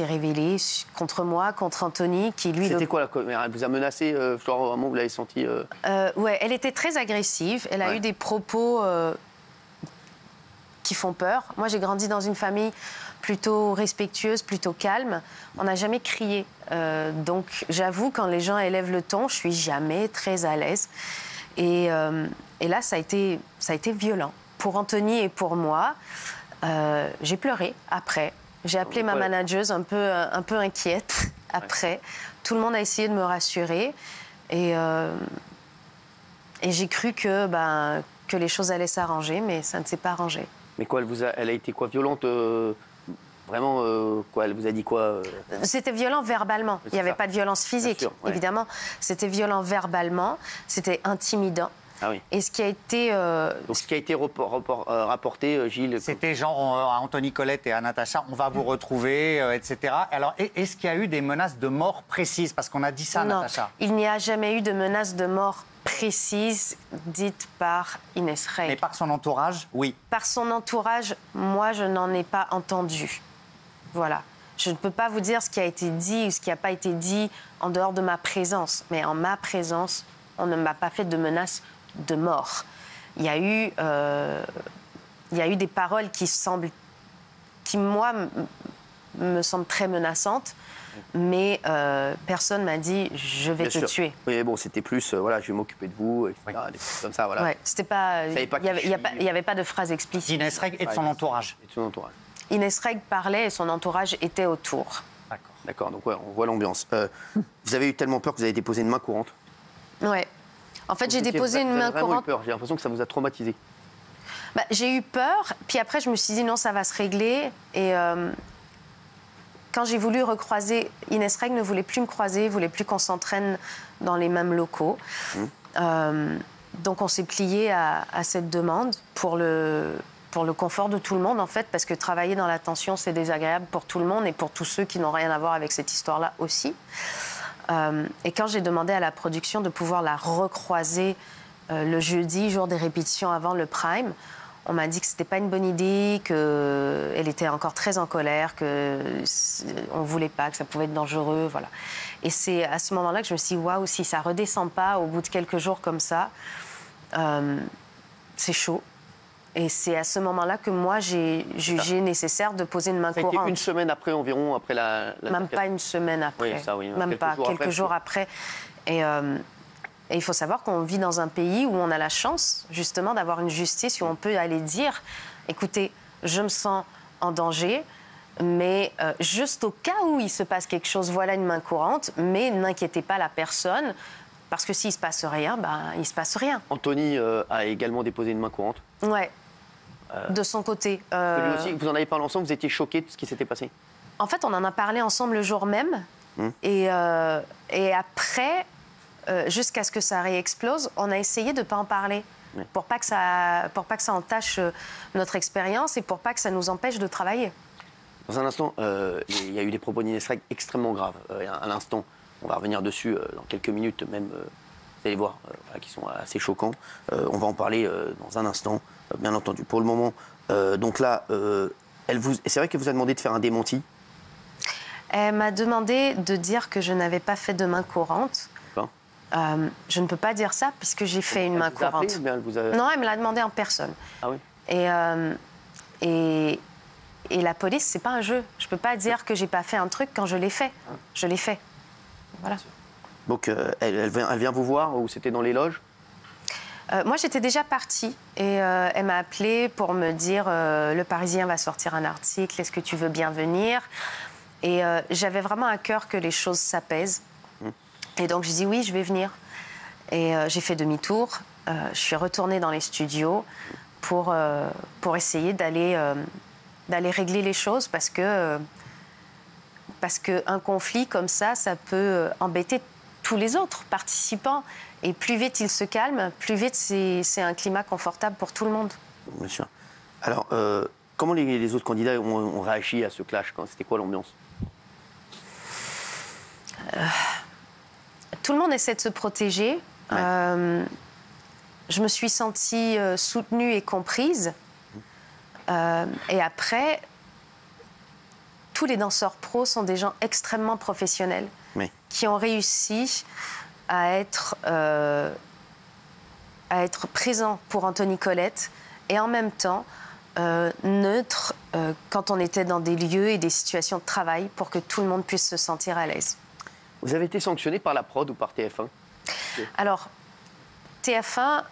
révélée contre moi, contre Anthony, qui lui... C'était quoi la colère? Elle vous a menacé, genre au moment où vous l'avez senti Ouais, elle était très agressive. Elle a eu des propos qui font peur. Moi, j'ai grandi dans une famille plutôt respectueuse, plutôt calme. On n'a jamais crié. Donc j'avoue, quand les gens élèvent le ton, je suis jamais très à l'aise. Et là, ça a été violent. Pour Anthony et pour moi, j'ai pleuré après. J'ai appelé ma manageuse un peu inquiète après. Tout le monde a essayé de me rassurer. Et j'ai cru que les choses allaient s'arranger, mais ça ne s'est pas arrangé. Mais quoi, elle a été quoi, violente Vraiment, quoi, elle vous a dit quoi C'était violent verbalement. Il n'y avait pas de violence physique, sûr, évidemment. C'était violent verbalement, c'était intimidant. Ah oui. Et ce qui a été... Donc ce qui a été rapporté, Gilles... C'était genre à Anthony Colette et à Natacha, on va vous retrouver, etc. Alors, est-ce qu'il y a eu des menaces de mort précises? Parce qu'on a dit ça, non, Natacha. Il n'y a jamais eu de menaces de mort précises dites par Inès Reg. Mais par son entourage, oui. Par son entourage, moi, je n'en ai pas entendu. Voilà. Je ne peux pas vous dire ce qui a été dit ou ce qui n'a pas été dit en dehors de ma présence. Mais en ma présence, on ne m'a pas fait de menaces de mort. Il y a eu des paroles qui, moi, me semblent très menaçantes. Mais personne m'a dit « je vais te tuer ». Oui, mais bon, c'était plus voilà, je vais m'occuper de vous, etc. Des choses comme ça, voilà. Ouais, c'était pas... Il n'y avait pas de phrase explicite. Inès Reg et de son entourage. Et de son entourage. Inès Reg parlait et son entourage était autour. D'accord, donc ouais, on voit l'ambiance. Vous avez eu tellement peur que vous avez déposé une main courante? Ouais. En fait, j'ai déposé une main courante. J'ai l'impression que ça vous a traumatisé. J'ai eu peur, puis après je me suis dit non, ça va se régler. Et quand j'ai voulu recroiser, Inès Reg ne voulait plus me croiser, voulait plus qu'on s'entraîne dans les mêmes locaux. Donc on s'est plié à cette demande pour le confort de tout le monde, en fait, parce que travailler dans la tension, c'est désagréable pour tout le monde et pour tous ceux qui n'ont rien à voir avec cette histoire-là aussi. Et quand j'ai demandé à la production de pouvoir la recroiser le jeudi, jour des répétitions avant le prime, on m'a dit que c'était pas une bonne idée, qu'elle était encore très en colère, qu'on voulait pas, que ça pouvait être dangereux, voilà. Et c'est à ce moment-là que je me suis dit, waouh, si ça redescend pas au bout de quelques jours comme ça, c'est chaud. Et c'est à ce moment-là que moi, j'ai jugé nécessaire de poser une main courante. Ça a été une semaine après environ, après la Même pas une semaine après. Oui, ça, oui. Même pas, quelques jours après. Et il faut savoir qu'on vit dans un pays où on a la chance, justement, d'avoir une justice où on peut aller dire, écoutez, je me sens en danger, mais juste au cas où il se passe quelque chose, voilà une main courante, mais n'inquiétez pas la personne, parce que s'il ne se passe rien, ben, il ne se passe rien. Anthony a également déposé une main courante. Ouais. De son côté. Lui aussi, vous en avez parlé ensemble, vous étiez choqués de ce qui s'était passé? En fait, on en a parlé ensemble le jour même. Et après, jusqu'à ce que ça réexplose, on a essayé de ne pas en parler. Pour pas que ça entache notre expérience et pour pas que ça nous empêche de travailler. Dans un instant, il y a eu des propos d'Inès Reg extrêmement graves. À l'instant, on va revenir dessus dans quelques minutes, même, vous allez voir, qui sont assez choquants. On va en parler dans un instant, bien entendu. Pour le moment, donc là, c'est vrai qu'elle vous a demandé de faire un démenti? Elle m'a demandé de dire que je n'avais pas fait de main courante. Je ne peux pas dire ça puisque j'ai fait une main courante. Non, elle me l'a demandé en personne. Ah oui. Et la police, c'est pas un jeu. Je peux pas dire que j'ai pas fait un truc quand je l'ai fait. Je l'ai fait. Voilà. Donc elle vient vous voir ou c'était dans les loges? Moi, j'étais déjà partie et elle m'a appelée pour me dire le Parisien va sortir un article, est-ce que tu veux bien venir? Et j'avais vraiment à cœur que les choses s'apaisent. Et donc, j'ai dit oui, je vais venir. Et j'ai fait demi-tour. Je suis retournée dans les studios pour essayer d'aller régler les choses parce qu'un conflit comme ça peut embêter tous les autres participants. Et plus vite il se calme, plus vite c'est un climat confortable pour tout le monde. Bien sûr. Alors, comment les autres candidats ont réagi à ce clash? C'était quoi l'ambiance? Tout le monde essaie de se protéger. Ouais. Je me suis sentie soutenue et comprise. Et après, tous les danseurs pros sont des gens extrêmement professionnels qui ont réussi à être présents pour Anthony Colette et en même temps neutres quand on était dans des lieux et des situations de travail pour que tout le monde puisse se sentir à l'aise. Vous avez été sanctionné par la prod ou par TF1? Alors, TF1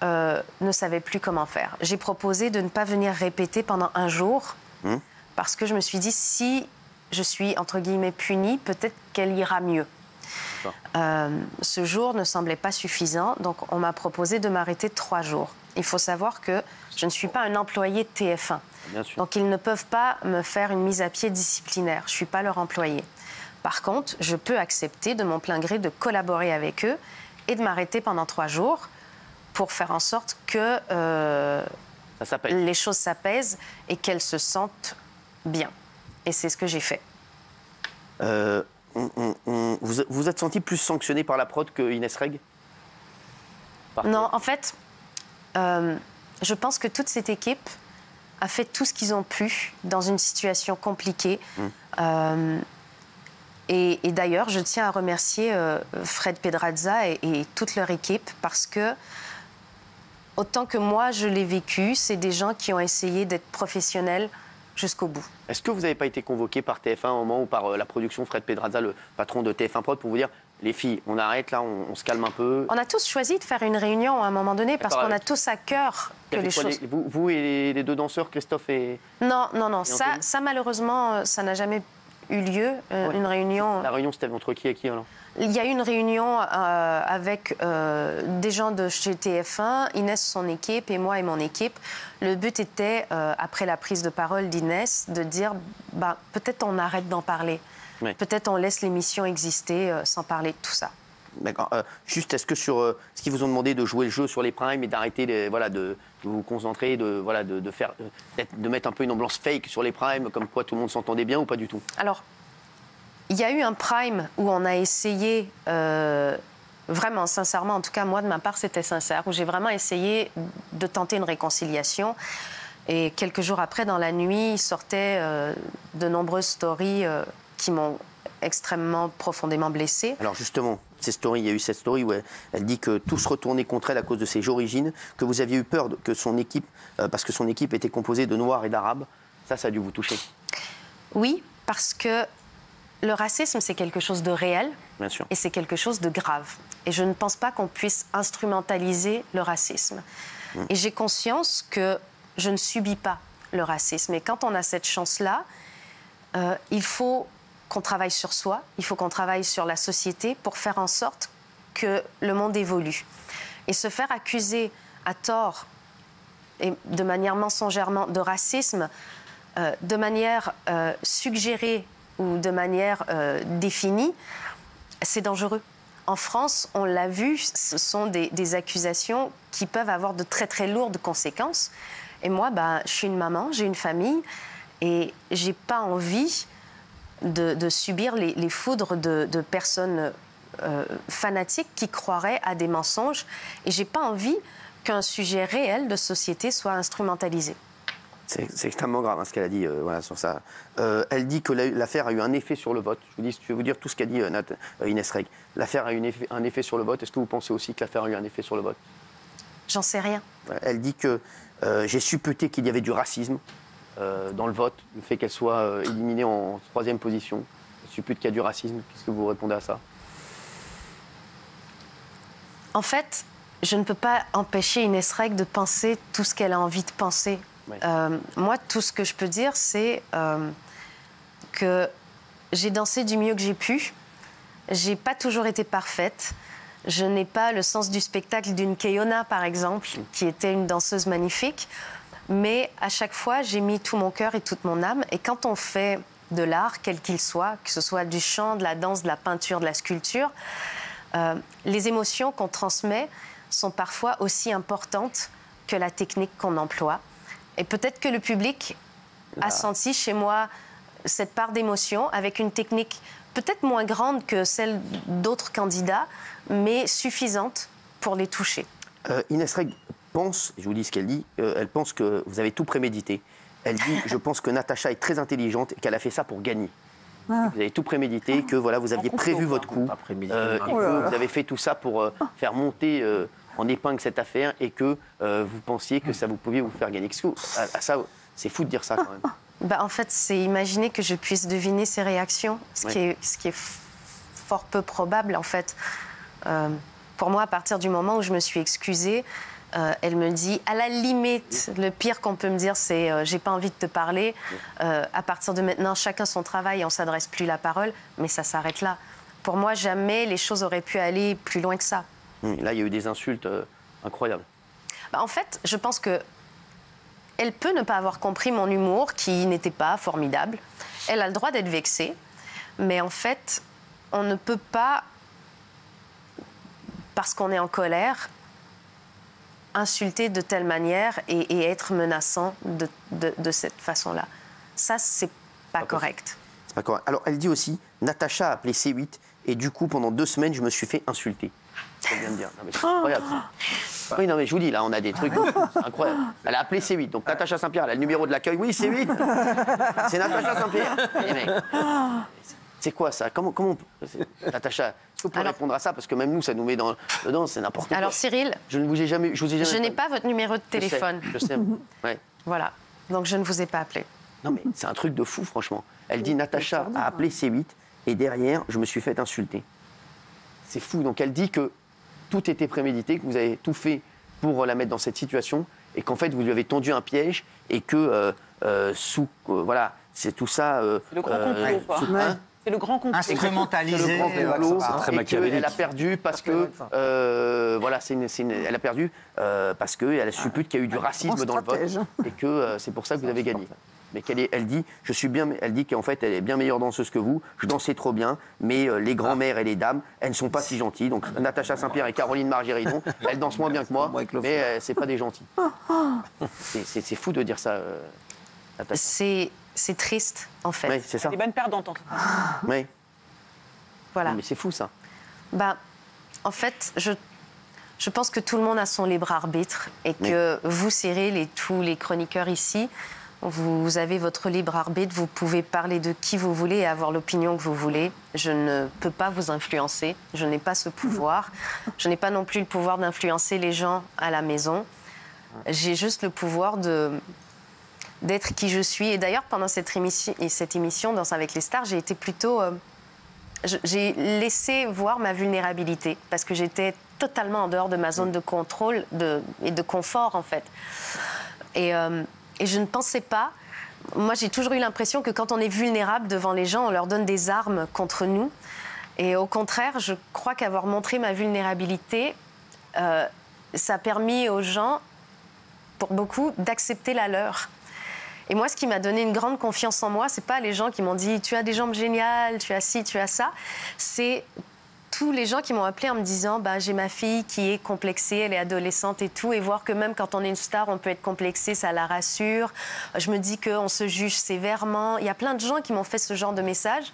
ne savait plus comment faire. J'ai proposé de ne pas venir répéter pendant un jour parce que je me suis dit, si je suis, entre guillemets, punie, peut-être qu'elle ira mieux. Ce jour ne semblait pas suffisant, donc on m'a proposé de m'arrêter 3 jours. Il faut savoir que je ne suis pas un employé de TF1. Donc ils ne peuvent pas me faire une mise à pied disciplinaire. Je ne suis pas leur employé. Par contre, je peux accepter de mon plein gré de collaborer avec eux et de m'arrêter pendant 3 jours pour faire en sorte que les choses s'apaisent et qu'elles se sentent bien. Et c'est ce que j'ai fait. Vous êtes senti plus sanctionné par la prod que Inès Reg? Non, en fait, je pense que toute cette équipe a fait tout ce qu'ils ont pu dans une situation compliquée. Et d'ailleurs, je tiens à remercier Fred Pedrazza et toute leur équipe parce que, autant que moi je l'ai vécu, c'est des gens qui ont essayé d'être professionnels jusqu'au bout. Est-ce que vous n'avez pas été convoqué par TF1 au moment ou par la production, Fred Pedrazza, le patron de TF1 Prod, pour vous dire, les filles, on arrête là, on se calme un peu? On a tous choisi de faire une réunion à un moment donné parce qu'on a tous à cœur que les choses... Vous et les 2 danseurs, Christophe et... Non, ça malheureusement, ça n'a jamais eu lieu, une réunion... La réunion, c'était entre qui et qui alors? Il y a eu une réunion avec des gens de chez TF1, Inès, son équipe, et moi et mon équipe. Le but était, après la prise de parole d'Inès, de dire peut-être on arrête d'en parler. Peut-être on laisse l'émission exister sans parler de tout ça. D'accord. Juste, est-ce que sur ce qu'ils vous ont demandé de jouer le jeu sur les primes et d'arrêter de vous concentrer, de mettre un peu une ambiance fake sur les primes, comme quoi tout le monde s'entendait bien ou pas du tout? Alors, il y a eu un prime où on a essayé, vraiment sincèrement, en tout cas moi de ma part c'était sincère, où j'ai vraiment essayé de tenter une réconciliation. Et quelques jours après, dans la nuit, sortaient de nombreuses stories qui m'ont extrêmement profondément blessée. Alors justement, ces stories, il y a eu cette story où elle dit que tout se retournait contre elle à cause de ses origines, que vous aviez eu peur que son équipe, parce que son équipe était composée de Noirs et d'Arabes. Ça a dû vous toucher. Oui, parce que le racisme, c'est quelque chose de réel. Bien sûr. Et c'est quelque chose de grave. Et je ne pense pas qu'on puisse instrumentaliser le racisme. Et j'ai conscience que je ne subis pas le racisme. Et quand on a cette chance-là, il faut qu'on travaille sur soi, il faut qu'on travaille sur la société pour faire en sorte que le monde évolue. Et se faire accuser à tort et de manière mensongèrement de racisme, de manière suggérée ou de manière définie, c'est dangereux. En France, on l'a vu, ce sont des accusations qui peuvent avoir de très très lourdes conséquences. Et moi, je suis une maman, j'ai une famille et j'ai pas envie de subir les foudres de personnes fanatiques qui croiraient à des mensonges. Et j'ai pas envie qu'un sujet réel de société soit instrumentalisé. C'est extrêmement grave ce qu'elle a dit voilà, sur ça. Elle dit que l'affaire a eu un effet sur le vote. Je vais vous dire tout ce qu'a dit Inès Reg. L'affaire a eu un effet sur le vote. Est-ce que vous pensez aussi que l'affaire a eu un effet sur le vote? J'en sais rien. Elle dit que j'ai supputé qu'il y avait du racisme dans le vote, le fait qu'elle soit éliminée en 3e position. Je suppute qu'il y a du racisme. Qu'est-ce que vous répondez à ça? En fait, je ne peux pas empêcher Inès Reg de penser tout ce qu'elle a envie de penser. Ouais. Moi, tout ce que je peux dire, c'est que j'ai dansé du mieux que j'ai pu. J'ai pas toujours été parfaite. Je n'ai pas le sens du spectacle d'une Keyona, par exemple, qui était une danseuse magnifique. Mais à chaque fois, j'ai mis tout mon cœur et toute mon âme. Et quand on fait de l'art, quel qu'il soit, que ce soit du chant, de la danse, de la peinture, de la sculpture, les émotions qu'on transmet sont parfois aussi importantes que la technique qu'on emploie. Et peut-être que le public a senti chez moi cette part d'émotion avec une technique peut-être moins grande que celle d'autres candidats, mais suffisante pour les toucher. Inès Reg pense, je vous dis ce qu'elle dit, elle pense que vous avez tout prémédité. Elle dit, je pense que Natacha est très intelligente et qu'elle a fait ça pour gagner. Vous avez tout prémédité, que voilà, vous aviez prévu votre coup, et que vous avez fait tout ça pour faire monter en épingle cette affaire et que vous pensiez que ça vous pouviez vous faire gagner. Ça, c'est fou de dire ça quand même. En fait, c'est imaginer que je puisse deviner ses réactions, ce qui est fort peu probable en fait. Pour moi, à partir du moment où je me suis excusée, elle me dit, à la limite, le pire qu'on peut me dire, c'est j'ai pas envie de te parler. À partir de maintenant, chacun son travail et on s'adresse plus la parole, mais ça s'arrête là. Pour moi, jamais les choses auraient pu aller plus loin que ça. Là, il y a eu des insultes incroyables. En fait, je pense que elle peut ne pas avoir compris mon humour, qui n'était pas formidable. Elle a le droit d'être vexée, mais en fait, on ne peut pas, parce qu'on est en colère, insulter de telle manière et être menaçant de cette façon-là. Ça, c'est pas correct. C'est pas correct. Alors, elle dit aussi, Natacha a appelé C8 et du coup, pendant 2 semaines, je me suis fait insulter. C'est bien de dire. Non, mais c'est incroyable. Oui, non, mais je vous dis, là, on a des trucs. C'est incroyable. Elle a appelé C8. Donc, Natacha Saint-Pierre, elle a le numéro de l'accueil. Oui, C8. C'est Natacha Saint-Pierre. Les mecs. C'est quoi ça? Comment on peut... Natacha, est-ce que vous pouvez répondre à ça? Parce que même nous, ça nous met dedans, c'est n'importe quoi. Alors, Cyril, je ne vous ai jamais... Je n'ai pas votre numéro de téléphone. Je sais. Ouais. Voilà. Donc, je ne vous ai pas appelé. Non, mais c'est un truc de fou, franchement. Elle dit, Natacha a appelé C8 et derrière, je me suis fait insulter. C'est fou. Donc, elle dit que tout était prémédité, que vous avez tout fait pour la mettre dans cette situation et qu'en fait, vous lui avez tendu un piège et que voilà, c'est tout ça... c'est le grand complot, quoi. C'est le grand complot. Instrumentalisé. C'est très machiavélique. Elle a perdu parce que... voilà, elle a perdu parce qu'elle suppute qu'il y a eu du racisme dans le vote et que c'est pour ça que vous avez gagné. Mais elle dit, elle dit qu'en fait, elle est bien meilleure danseuse que vous. Je dansais trop bien, mais les grands-mères et les dames, elles ne sont pas si gentilles. Donc, Natacha Saint-Pierre et Caroline Margéridon, elles dansent moins bien que moi, mais c'est pas des gentils. C'est fou de dire ça. C'est triste, en fait. Oui, c'est ça. Des bonnes perdantes, en tout cas. Oui. Voilà. Mais c'est fou, ça. Bah, en fait, je pense que tout le monde a son libre arbitre et que vous, Cyril, et tous les chroniqueurs ici, vous avez votre libre arbitre, vous pouvez parler de qui vous voulez et avoir l'opinion que vous voulez. Je ne peux pas vous influencer, je n'ai pas ce pouvoir. Je n'ai pas non plus le pouvoir d'influencer les gens à la maison. J'ai juste le pouvoir d'être qui je suis. Et d'ailleurs, pendant cette émission Danse avec les stars, j'ai été plutôt... j'ai laissé voir ma vulnérabilité parce que j'étais totalement en dehors de ma zone de contrôle et de confort, en fait. Et je ne pensais pas... Moi, j'ai toujours eu l'impression que quand on est vulnérable devant les gens, on leur donne des armes contre nous. Et au contraire, je crois qu'avoir montré ma vulnérabilité, ça a permis aux gens, pour beaucoup, d'accepter la leur. Et moi, ce qui m'a donné une grande confiance en moi, c'est pas les gens qui m'ont dit « tu as des jambes géniales, tu as ci, tu as ça ». C'est tous les gens qui m'ont appelé en me disant bah, « j'ai ma fille qui est complexée, elle est adolescente et tout ». Et voir que même quand on est une star, on peut être complexé, ça la rassure. Je me dis qu'on se juge sévèrement. Il y a plein de gens qui m'ont fait ce genre de message.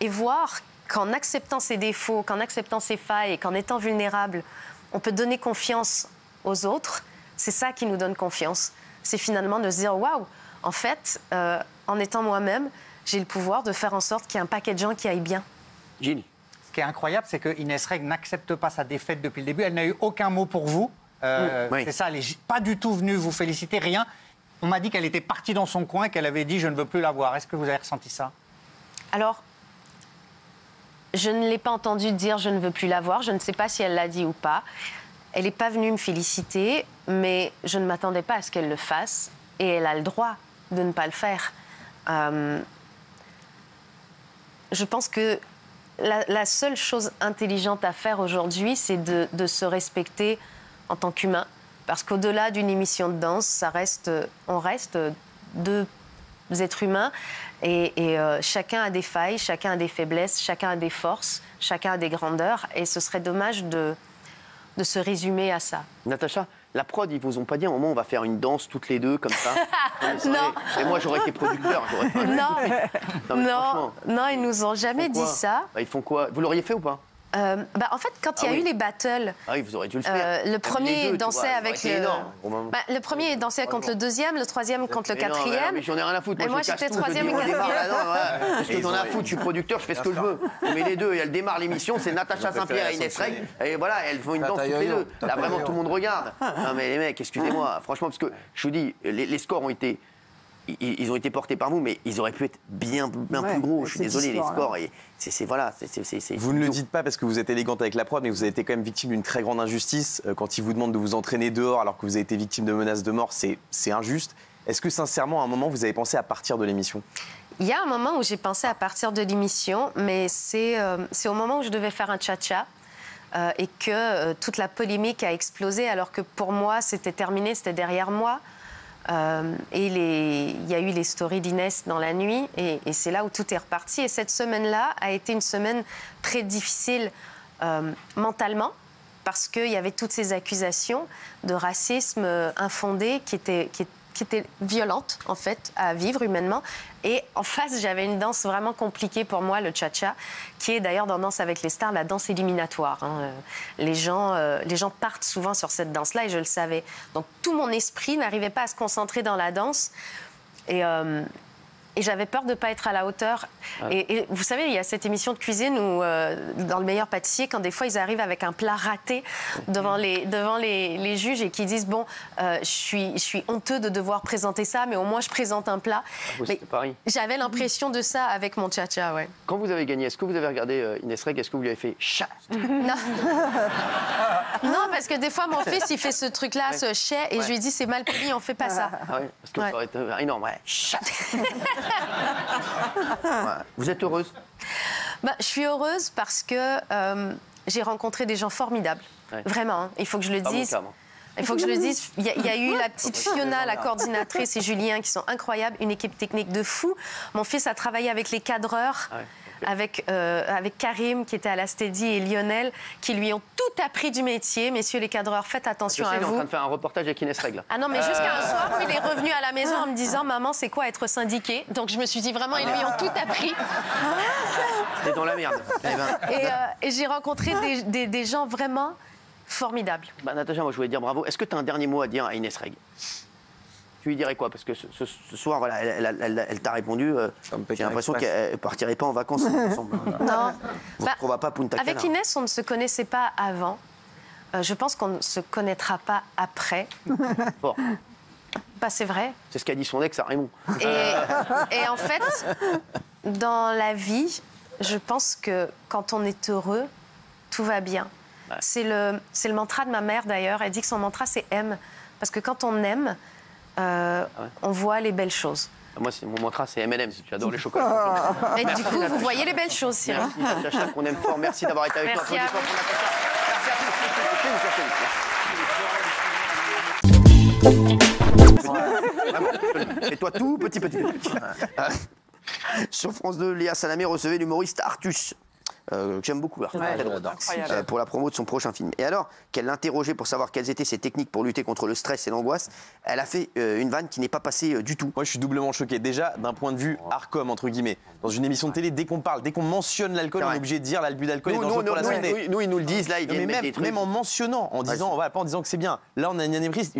Et voir qu'en acceptant ses défauts, qu'en acceptant ses failles et qu'en étant vulnérable, on peut donner confiance aux autres, c'est ça qui nous donne confiance. C'est finalement de se dire « waouh ». En fait, en étant moi-même, j'ai le pouvoir de faire en sorte qu'il y ait un paquet de gens qui aillent bien. Gilles. Ce qui est incroyable, c'est que Inès Reg n'accepte pas sa défaite depuis le début. Elle n'a eu aucun mot pour vous. Oui. C'est ça, elle n'est pas du tout venue vous féliciter, rien. On m'a dit qu'elle était partie dans son coin et qu'elle avait dit « je ne veux plus la voir ». Est-ce que vous avez ressenti ça? Alors, je ne l'ai pas entendu dire « je ne veux plus la voir ». Je ne sais pas si elle l'a dit ou pas. Elle n'est pas venue me féliciter, mais je ne m'attendais pas à ce qu'elle le fasse. Et elle a le droit de ne pas le faire. Je pense que la seule chose intelligente à faire aujourd'hui, c'est de se respecter en tant qu'humain. Parce qu'au-delà d'une émission de danse, on reste deux êtres humains. Et chacun a des failles, chacun a des faiblesses, chacun a des forces, chacun a des grandeurs. Et ce serait dommage de se résumer à ça. Natacha, la prod, ils vous ont pas dit à un moment on va faire une danse toutes les deux comme ça? Non. Et moi j'aurais été producteur. Non, ils nous ont jamais dit ça. Bah, ils font quoi? Vous l'auriez fait ou pas? En fait, quand il y a eu les battles, oui, vous auriez dû le faire. Le premier dansait avec le premier dansait contre le deuxième, le troisième contre le quatrième. Mais j'en ai rien à foutre. Et moi j'étais troisième et quatrième. Parce que j'en ai à foutre, je suis producteur, je fais ce que je veux. Mais les deux, et elle démarre l'émission, c'est Natacha Saint-Pierre et Inès Reg. Et voilà, elles font une danse toutes les deux. Là vraiment tout le monde regarde. Non mais les mecs, excusez-moi, franchement, parce que je vous dis, les scores ont été. Ils ont été portés par vous, mais ils auraient pu être bien plus gros. Je suis désolé, les scores. Voilà, vous ne le dites pas parce que vous êtes élégante avec la prod, mais vous avez été quand même victime d'une très grande injustice. Quand ils vous demandent de vous entraîner dehors alors que vous avez été victime de menaces de mort, c'est injuste. Est-ce que sincèrement, à un moment, vous avez pensé à partir de l'émission? Il y a un moment où j'ai pensé à partir de l'émission, mais c'est au moment où je devais faire un cha-cha. Et que toute la polémique a explosé, alors que pour moi, c'était terminé, c'était derrière moi. Et il y a eu les stories d'Inès dans la nuit, et c'est là où tout est reparti. Et cette semaine-là a été une semaine très difficile mentalement, parce qu'il y avait toutes ces accusations de racisme infondées qui étaient violentes, en fait, à vivre humainement. Et en face, j'avais une danse vraiment compliquée pour moi, le cha-cha, qui est d'ailleurs dans Danse avec les stars, la danse éliminatoire. Les gens partent souvent sur cette danse-là, et je le savais. Donc tout mon esprit n'arrivait pas à se concentrer dans la danse. Et j'avais peur de ne pas être à la hauteur. Et vous savez, il y a cette émission de cuisine où, dans Le Meilleur Pâtissier, quand des fois ils arrivent avec un plat raté devant les juges et qui disent bon, je suis honteux de devoir présenter ça, mais au moins je présente un plat. J'avais l'impression de ça avec mon cha-cha, ouais. Quand vous avez gagné, est-ce que vous avez regardé Inès Reg? Est-ce que vous lui avez fait chat? Non. Non, parce que des fois mon fils il fait ce truc-là, ce chais, et je lui dis c'est mal poli, on fait pas ça. Ah oui, parce que ça aurait été énorme, ouais. Chat. Vous êtes heureuse? Je suis heureuse parce que j'ai rencontré des gens formidables. Ouais. Vraiment, hein. Il faut que je le dise. Il faut que je le dise. Il y a eu la petite Fiona, la coordinatrice, et Julien qui sont incroyables. Une équipe technique de fou. Mon fils a travaillé avec les cadreurs. avec Karim qui était à la Steady et Lionel qui lui ont tout appris du métier. Messieurs les cadreurs, faites attention à vous. Il est en train de faire un reportage avec Inès Règle. Ah non, mais jusqu'à un soir où il est revenu à la maison en me disant « Maman, c'est quoi être syndiqué ?» Donc je me suis dit vraiment, ils lui ont tout appris. T'es dans la merde. Et j'ai rencontré des gens vraiment formidables. Natacha, moi je voulais dire bravo. Est-ce que tu as un dernier mot à dire à Inès Règle? Tu lui dirais quoi? Parce que ce soir, voilà, elle t'a répondu. J'ai l'impression qu'elle ne partirait pas en vacances ensemble. Non. Vous ne retrouvez pas Punta Cana. Avec Inès, on ne se connaissait pas avant. Je pense qu'on ne se connaîtra pas après. Bon. C'est vrai. C'est ce qu'a dit son ex à Raymond. Et en fait, dans la vie, je pense que quand on est heureux, tout va bien. Ouais. C'est le mantra de ma mère d'ailleurs. Elle dit que son mantra c'est aime. Parce que quand on aime, on voit les belles choses. Moi, mon mantra, c'est M&M. J'adore les chocolats. Mais du coup, vous voyez les belles choses, Cyril. Merci, Natacha, qu'on aime fort. Merci d'avoir été avec nous. Merci à vous. Et toi, tout petit. Sur France 2, Léa Salamé recevait l'humoriste Artus. Que j'aime beaucoup, pour la promo de son prochain film. Et alors qu'elle l'interrogeait pour savoir quelles étaient ses techniques pour lutter contre le stress et l'angoisse, elle a fait une vanne qui n'est pas passée du tout. Moi, je suis doublement choqué. Déjà, d'un point de vue hardcore, entre guillemets. Dans une émission de télé, dès qu'on mentionne l'alcool, on est obligé de dire l'abus d'alcool est dangereux pour la santé. Nous, ils nous le disent, là, ils viennent mettre des trucs. Même en mentionnant, en disant, pas en disant que c'est bien. Là, on a une animatrice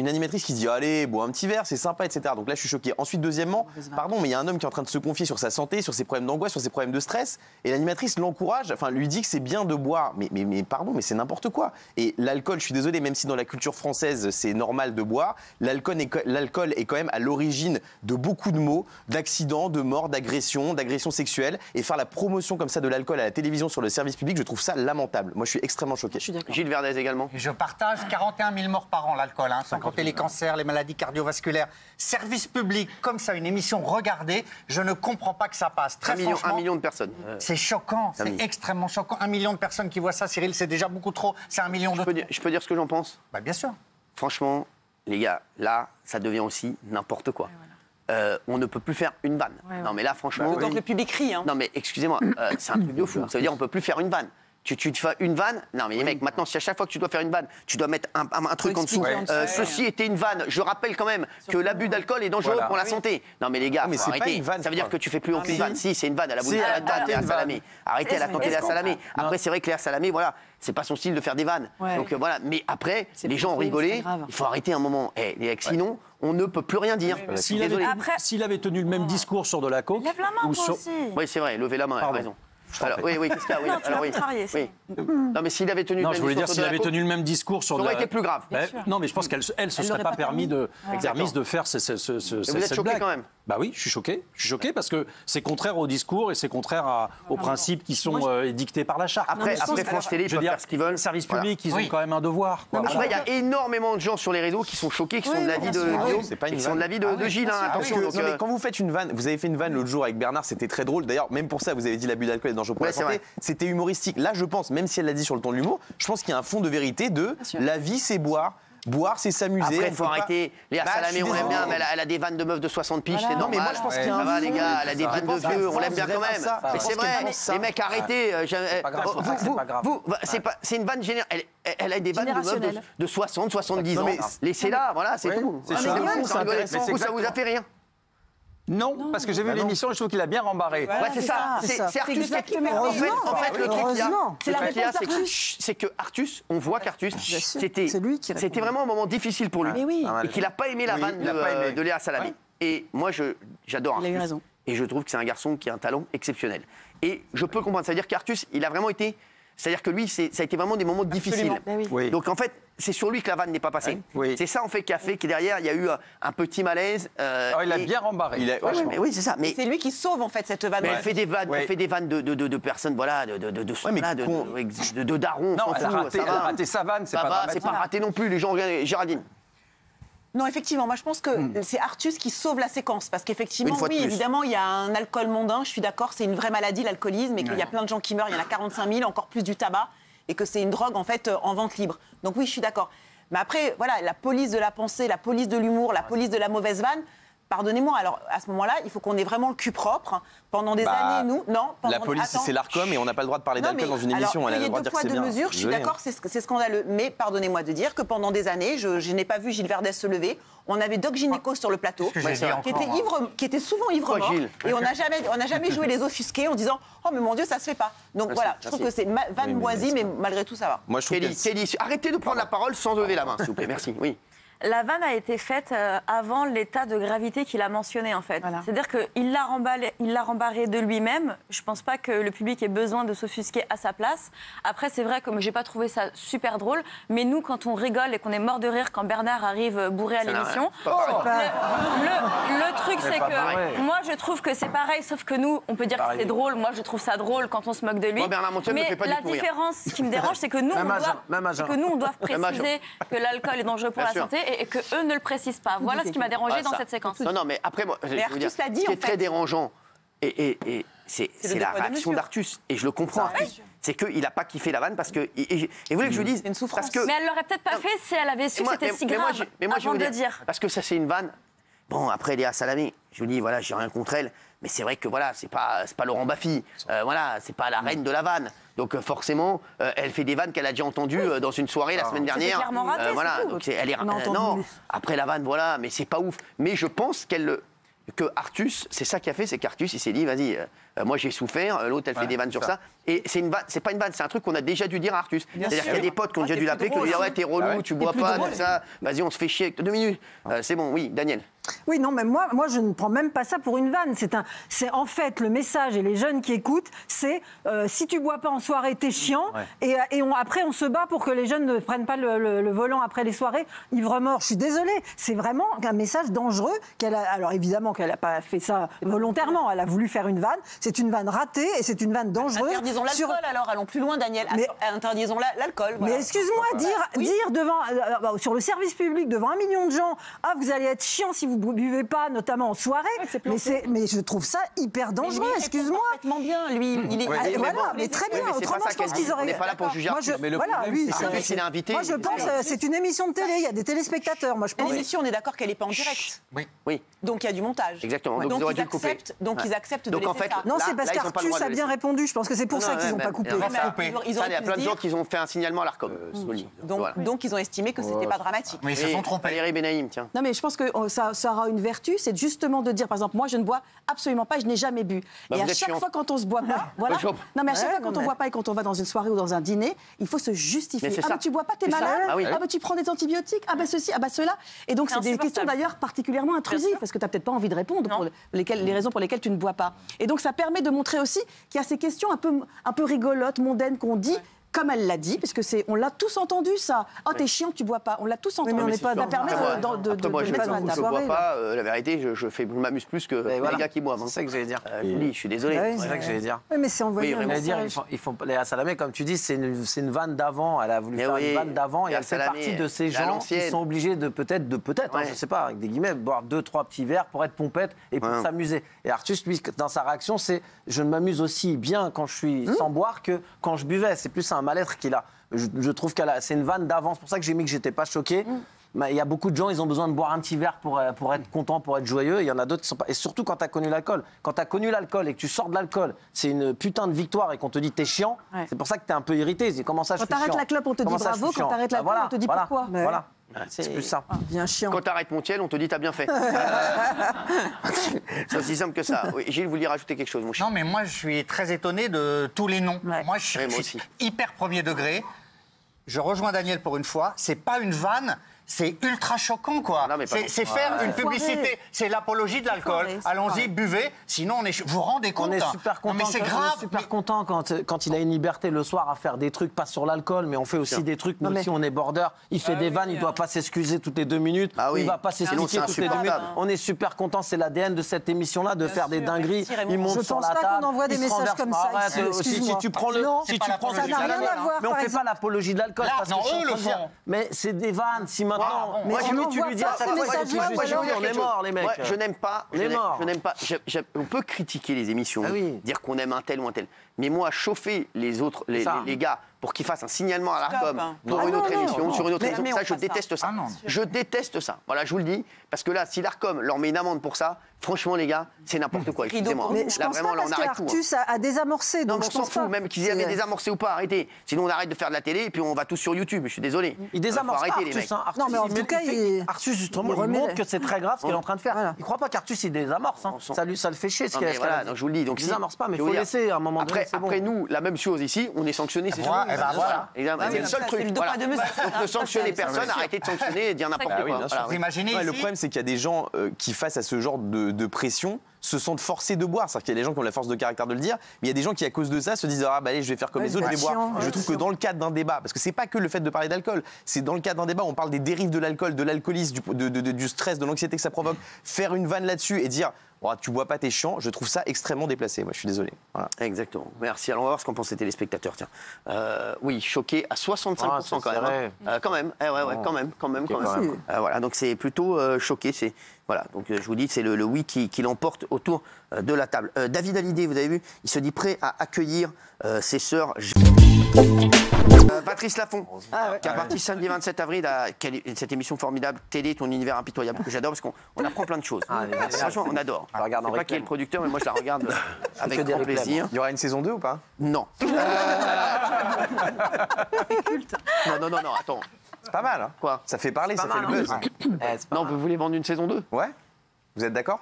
qui se dit, allez, bois un petit verre, c'est sympa, etc. Donc là, je suis choqué. Ensuite, deuxièmement, pardon, mais il y a un homme qui est en train de se confier sur sa santé, sur ses problèmes d'angoisse, sur ses problèmes de stress, et l'animatrice l'encourage, enfin, lui dit que c'est bien de boire, mais pardon, mais c'est n'importe quoi. Et l'alcool, je suis désolé, même si dans la culture française c'est normal de boire, l'alcool est quand même à l'origine de beaucoup de maux, d'accidents, de morts, d'agressions sexuelles. Et faire la promotion comme ça de l'alcool à la télévision sur le service public, je trouve ça lamentable. Moi, je suis extrêmement choqué. Gilles Verdez également. Je partage 41 000 morts par an l'alcool, sans compter les cancers, les maladies cardiovasculaires. Service public comme ça, une émission regardée, je ne comprends pas que ça passe. Très franchement, 1 million de personnes. C'est choquant, c'est extrêmement choquant. 1 million de personnes qui voient ça, Cyril, c'est déjà beaucoup trop. C'est 1 million de... Je peux dire ce que j'en pense? Bien sûr. Franchement, les gars, là, ça devient aussi n'importe quoi. On ne peut plus faire une vanne. Non, mais là, franchement... Donc le public rit. Non, mais excusez-moi, c'est un truc de fou. Ça veut dire qu'on ne peut plus faire une vanne. Tu te fais une vanne. Non, mais les mecs, maintenant, si à chaque fois que tu dois faire une vanne, tu dois mettre un truc en dessous. Ceci était une vanne. Je rappelle quand même que l'abus d'alcool est dangereux pour la santé. Non, mais les gars, faut arrêter. Ça veut dire que tu fais plus aucune vanne. Si, c'est une vanne. Elle a voulu faire la vanne, Léa Salamé. Arrêtez, elle a tenté Léa Salamé. Après, c'est vrai que Léa Salamé, voilà, c'est pas son style de faire des vannes. Donc voilà. Mais après, les gens ont rigolé. Il faut arrêter un moment. Sinon, on ne peut plus rien dire. S'il avait tenu le même discours sur de la coke. Lève la main, toi aussi. Oui, c'est vrai, levez la main, elle a raison. Alors, oui, qu'est-ce qu'il y a? Oui. Alors, oui. Non, mais s'il avait tenu le même discours, s'il avait tenu le même discours sur ça aurait été plus grave. Non, mais je pense qu'elle se serait pas permise de faire cette Vous êtes choqué quand même? Bah oui, je suis choqué. Je suis choqué parce que c'est contraire au discours et c'est contraire aux principes qui sont dictés par la charte. Après France Télé, ils peuvent faire ce qu'ils veulent. Les services publics, ils ont quand même un devoir. Après, il y a énormément de gens sur les réseaux qui sont choqués, qui sont de l'avis de Guillaume, qui sont de l'avis de Gilles. Attention. Quand vous faites une vanne, vous avez fait une vanne l'autre jour avec Bernard, c'était très drôle. D'ailleurs, même pour ça, vous avez dit l'abus d'alcool est dangereux pour la santé. C'était humoristique. Là, je pense, même si elle l'a dit sur le ton de l'humour, je pense qu'il y a un fond de vérité la vie, c'est boire. Boire, c'est s'amuser. Après, il faut arrêter. Léa Salamé, on l'aime bien, mais elle a des vannes de meufs de 60 piges, c'est normal. Non, mais moi, je pense qu'il y a un va, les gars, elle a des vannes de vieux, on l'aime bien quand même. Mais c'est vrai, les mecs, arrêtez. C'est une vanne générale. Elle a des vannes de meufs de 60, 70 ans. Laissez-la, voilà, c'est tout. Ça vous a fait rire? Non, parce que j'ai vu l'émission et je trouve qu'il a bien rembarré. Ouais, c'est ça. C'est Artus. En fait, le truc qu'il y a, c'est que Artus, on voit qu'Artus, c'était vraiment un moment difficile pour lui. Et qu'il n'a pas aimé la vanne de Léa Salamé. Et moi, j'adore Artus. Il a eu raison. Et je trouve que c'est un garçon qui a un talent exceptionnel. Et je peux comprendre. Ça veut dire qu'Artus, il a vraiment été... C'est-à-dire que lui, ça a été vraiment des moments difficiles. Oui. Donc en fait, c'est sur lui que la vanne n'est pas passée. Oui. C'est ça en fait qui a fait que derrière, il y a eu un petit malaise. Il a bien rembarré. Oui, c'est ça. Mais c'est lui qui sauve en fait cette vanne. Mais elle fait des vannes, de personnes, voilà, de darons. Non, elle a raté sa vanne, c'est pas dramatique. C'est pas raté non plus. Les gens regardent Géraldine. Non, effectivement, moi je pense que c'est Artus qui sauve la séquence. Parce qu'effectivement, oui, évidemment, il y a un alcool mondain, je suis d'accord, c'est une vraie maladie, l'alcoolisme, et qu'il y a plein de gens qui meurent, il y en a 45 000, encore plus du tabac, et que c'est une drogue en fait en vente libre. Donc oui, je suis d'accord. Mais après, voilà, la police de la pensée, la police de l'humour, la police de la mauvaise vanne, pardonnez-moi, alors à ce moment-là, il faut qu'on ait vraiment le cul propre. Pendant des années, nous, non. La police, c'est l'Arcom et on n'a pas le droit de parler d'alcool dans une émission. Il y a deux poids, deux mesures, je suis d'accord, c'est scandaleux. Mais pardonnez-moi de dire que pendant des années, je n'ai pas vu Gilles Verdez se lever. On avait Doc Gynéco sur le plateau, qui était souvent ivre-mort. Et on n'a jamais joué les offusqués en disant « Oh, mais mon Dieu, ça se fait pas ». Donc voilà, je trouve que c'est vanne moisie, mais malgré tout, ça va. Moi, Kelly, arrêtez de prendre la parole sans lever la main, s'il vous plaît. Merci. Oui. La vanne a été faite avant l'état de gravité qu'il a mentionné, en fait. Voilà. C'est-à-dire qu'il l'a rembarré de lui-même. Je ne pense pas que le public ait besoin de s'offusquer à sa place. Après, c'est vrai que je n'ai pas trouvé ça super drôle. Mais nous, quand on rigole et qu'on est mort de rire quand Bernard arrive bourré à l'émission, le truc, c'est que moi, je trouve que c'est pareil, sauf que nous, on peut dire que c'est drôle. Moi, je trouve ça drôle quand on se moque de lui. Mais la différence qui me dérange, c'est que nous, on doit préciser que l'alcool est dangereux pour la santé. Et qu'eux ne le précisent pas. Voilà ce qui m'a dérangé dans cette séquence. Non, mais après, moi, ce qui est très dérangeant, et c'est la réaction d'Artus, et je le comprends, Artus, c'est qu'il n'a pas kiffé la vanne parce que... Et vous voulez que je vous dise... une souffrance. Mais elle l'aurait peut-être pas fait si elle avait su que c'était si grave avant de dire. Parce que ça, c'est une vanne... Bon, après, Léa Salamé, je vous dis, voilà, j'ai rien contre elle, mais c'est vrai que voilà, c'est pas Laurent Baffy, voilà, c'est pas la reine de la vanne. Donc forcément, elle fait des vannes qu'elle a déjà entendues dans une soirée la semaine dernière. Clairement raté, voilà, donc elle est non, après la vanne, voilà, mais c'est pas ouf. Mais je pense que Artus, c'est ça qu'il a fait, c'est qu'Artus, il s'est dit, vas-y, moi j'ai souffert, l'autre elle fait des vannes sur ça. Et c'est une vanne, c'est pas une vanne, c'est un truc qu'on a déjà dû dire à Artus. C'est-à-dire qu'il y a des potes qui ont déjà dû l'appeler, qui ont dit, ouais, t'es relou, tu bois pas, tout ça, vas-y, on se fait chier. 2 minutes, c'est bon, oui, Daniel. Oui, non, mais moi, je ne prends même pas ça pour une vanne. C'est en fait le message, et les jeunes qui écoutent, c'est si tu bois pas en soirée, t'es chiant. Et après, on se bat pour que les jeunes ne prennent pas le volant après les soirées ivre-mort. Je suis désolée. C'est vraiment un message dangereux. Alors évidemment qu'elle n'a pas fait ça volontairement. Elle a voulu faire une vanne. C'est une vanne ratée et c'est une vanne dangereuse. Interdisons l'alcool alors. Allons plus loin, Daniel. Interdisons l'alcool. Voilà. Mais excuse-moi, dire devant, sur le service public, devant 1 million de gens, ah, vous allez être chiant si vous buvez pas, notamment en soirée. Mais je trouve ça hyper dangereux, excuse-moi. Parfaitement bien, lui. Il est voilà, mais très bien. Autrement, je pense qu'ils auraient. On n'est pas là pour juger. Voilà, oui. C'est invité. Moi, je pense c'est une émission de télé. Il y a des téléspectateurs. Moi, je pense. L'émission, on est d'accord qu'elle n'est pas en direct. Oui. Donc il y a du montage. Exactement. Donc ils acceptent de laisser ça. Non, c'est parce qu'Artus a bien répondu. Je pense que c'est pour ça qu'ils n'ont pas coupé. Il y a plein de gens qui ont fait un signalement à l'Arcom. Donc ils ont estimé que c'était pas dramatique. Mais ils se sont trompés. Valérie Benaïm, tiens. Non, mais je pense que ça aura une vertu, c'est justement de dire, par exemple, moi je ne bois absolument pas, je n'ai jamais bu. Et à chaque fois quand on se boit pas, voilà. Non, mais à chaque fois quand on boit pas et quand on va dans une soirée ou dans un dîner, il faut se justifier. Ah, mais tu bois pas, t'es malade. Ah, mais tu prends des antibiotiques. Ah, bah ceci, ah, bah cela. Et donc c'est des questions d'ailleurs particulièrement intrusives parce que t'as peut-être pas envie de répondre pour les raisons pour lesquelles tu ne bois pas. Et donc ça permet de montrer aussi qu'il y a ces questions un peu rigolotes, mondaines qu'on dit. Comme elle l'a dit, parce que on l'a tous entendu ça. Oh, t'es chiant, tu bois pas. On l'a tous entendu. Mais ça permet de moi, je bois pas. La vérité, je m'amuse plus que les gars qui boivent. C'est ça que j'allais dire. Je suis désolé. C'est ça que j'allais dire. Oui, mais c'est envoyé un message. Léa Salamé, comme tu dis, c'est une vanne d'avant. Elle a voulu faire une vanne d'avant et elle fait partie de ces gens qui sont obligés de peut-être, je sais pas, avec des guillemets, boire 2-3 petits verres pour être pompette et pour s'amuser. Et Artus, lui, dans sa réaction, c'est je ne m'amuse aussi bien quand je suis sans boire que quand je buvais. C'est plus un mal-être qu'il a. Je trouve que c'est une vanne d'avance. C'est pour ça que j'ai mis que j'étais pas choqué. Il y a beaucoup de gens, ils ont besoin de boire un petit verre pour être content, pour être joyeux. Il y en a d'autres qui sont pas. Et surtout quand tu as connu l'alcool. Quand tu as connu l'alcool et que tu sors de l'alcool, c'est une putain de victoire et qu'on te dit t'es chiant. C'est pour ça que tu es un peu irrité. Comment ça, je suis chiant ? Quand t'arrêtes la clope, on te dit bravo. Quand t'arrêtes l'alcool, on te dit pourquoi. Voilà. C'est plus ça. Bien chiant. Quand t'arrêtes Montiel, on te dit t'as bien fait. C'est aussi simple que ça. Oui, Gilles, vous vouliez rajouter quelque chose, mon cher ? Non, mais moi, je suis très étonné de tous les noms. Moi, je suis hyper premier degré. Je rejoins Daniel pour une fois. C'est pas une vanne. C'est ultra choquant, quoi. C'est faire une publicité. C'est l'apologie de l'alcool. Allons-y, buvez. Sinon, vous vous rendez compte. On est super content. Mais c'est grave. On est super content quand il a une liberté le soir à faire des trucs, pas sur l'alcool, mais on fait aussi des trucs. Nous aussi, on est border. Il fait des vannes. Il doit pas s'excuser toutes les 2 minutes. Il va pas s'expliquer toutes les 2 minutes. On est super content. C'est l'ADN de cette émission-là, de faire des dingueries. Il monte sur la table. Je pense pas qu'on envoie des messages comme ça. Si tu prends le, ça n'a rien à voir. Mais on fait pas l'apologie de l'alcool. Non, eux le font. Mais c'est des vannes. Si maintenant. Tu lui dis à chaque fois, on est mort, les mecs. Moi, je n'aime pas. On peut critiquer les émissions, dire qu'on aime un tel ou un tel. Mais moi, chauffer les autres, les gars, pour qu'il fasse un signalement à l'Arcom pour une autre émission, sur une autre émission. Ça, je déteste ça. Je déteste ça. Voilà, je vous le dis. Parce que là, si l'Arcom leur met une amende pour ça, franchement, les gars, c'est n'importe quoi. Excusez-moi. Mais je pense pas parce que Artus a désamorcé. Non, mais on s'en fout, même qu'ils avaient désamorcé ou pas, arrêtez. Sinon, on arrête de faire de la télé et puis on va tous sur YouTube. Je suis désolé. Il désamorce pas les mecs. Non, mais en tout cas, Artus, justement, il montre que c'est très grave ce qu'il est en train de faire. Il ne croit pas qu'Artus, il désamorce. Ça le fait chier ce qu'il a fait. Voilà, donc je vous le dis. Donc, il désamorce pas, mais il faut laisser à un moment donné. Après, nous, la même chose ici, on est sanctionné, c'est ça. C'est le seul truc. Donc, ne sanctionnez personne, arrêtez de sanctionner et dire n'importe quoi. Vous imaginez le problème, c'est qu'il y a des gens qui, face à ce genre de pression, se sentent forcés de boire. C'est-à-dire qu'il y a des gens qui ont la force de caractère de le dire, mais il y a des gens qui, à cause de ça, se disent ah bah allez, je vais faire comme les autres, je vais boire. Je trouve que dans le cadre d'un débat, parce que c'est pas que le fait de parler d'alcool, c'est dans le cadre d'un débat, on parle des dérives de l'alcool, de l'alcoolisme, du stress, de l'anxiété que ça provoque, faire une vanne là-dessus et dire oh, tu bois pas, t'es chiant, je trouve ça extrêmement déplacé. Moi, je suis désolé. Voilà. Exactement. Merci. Alors, on va voir ce qu'en pensent les téléspectateurs. Tiens. Oui, choqué à 65% quand même. Quand même. Quand même. Voilà, donc c'est plutôt choqué. Voilà, donc je vous dis, c'est le oui qui l'emporte autour de la table. David Hallyday, vous avez vu, il se dit prêt à accueillir ses sœurs. Patrice Laffont, qui a parti samedi 27 avril à cette émission formidable, Télé, ton univers impitoyable, que j'adore parce qu'on apprend plein de choses. Franchement, on adore. Je ne sais pas qui est le producteur, mais moi je la regarde avec grand plaisir. Il y aura une saison 2 ou pas? Non. Non, attends. C'est pas mal, hein. Quoi? Ça fait parler, ça fait le buzz. Non, vous voulez vendre une saison 2? Ouais. Vous êtes d'accord?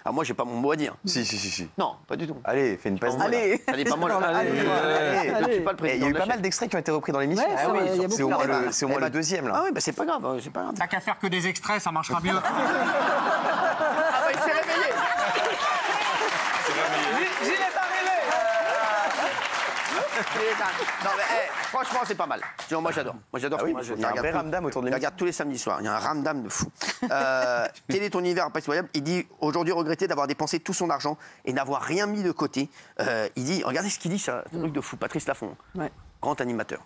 Ah, moi, j'ai pas mon mot à dire. Si. Non, pas du tout. Allez, fais une passe. Allez, pas moi. Allez. Je suis pas le président. Il y a eu pas mal d'extraits qui ont été repris dans l'émission. C'est au moins le deuxième, là. Ah oui, bah c'est pas grave. T'as qu'à faire que des extraits, ça marchera mieux. Ah bah, il s'est réveillé. J'y ai pas rêvé. Non mais franchement c'est pas mal. Moi j'adore. Moi j'adore. Il y a un vrai ramdam autour de l'émission. Je regarde tous les samedis soirs. Il y a un ramdam de fou. Télé ton univers impitoyable. Il dit aujourd'hui regretter d'avoir dépensé tout son argent et n'avoir rien mis de côté. Il dit regardez ce qu'il dit, c'est un truc de fou. Patrice Laffont, grand animateur.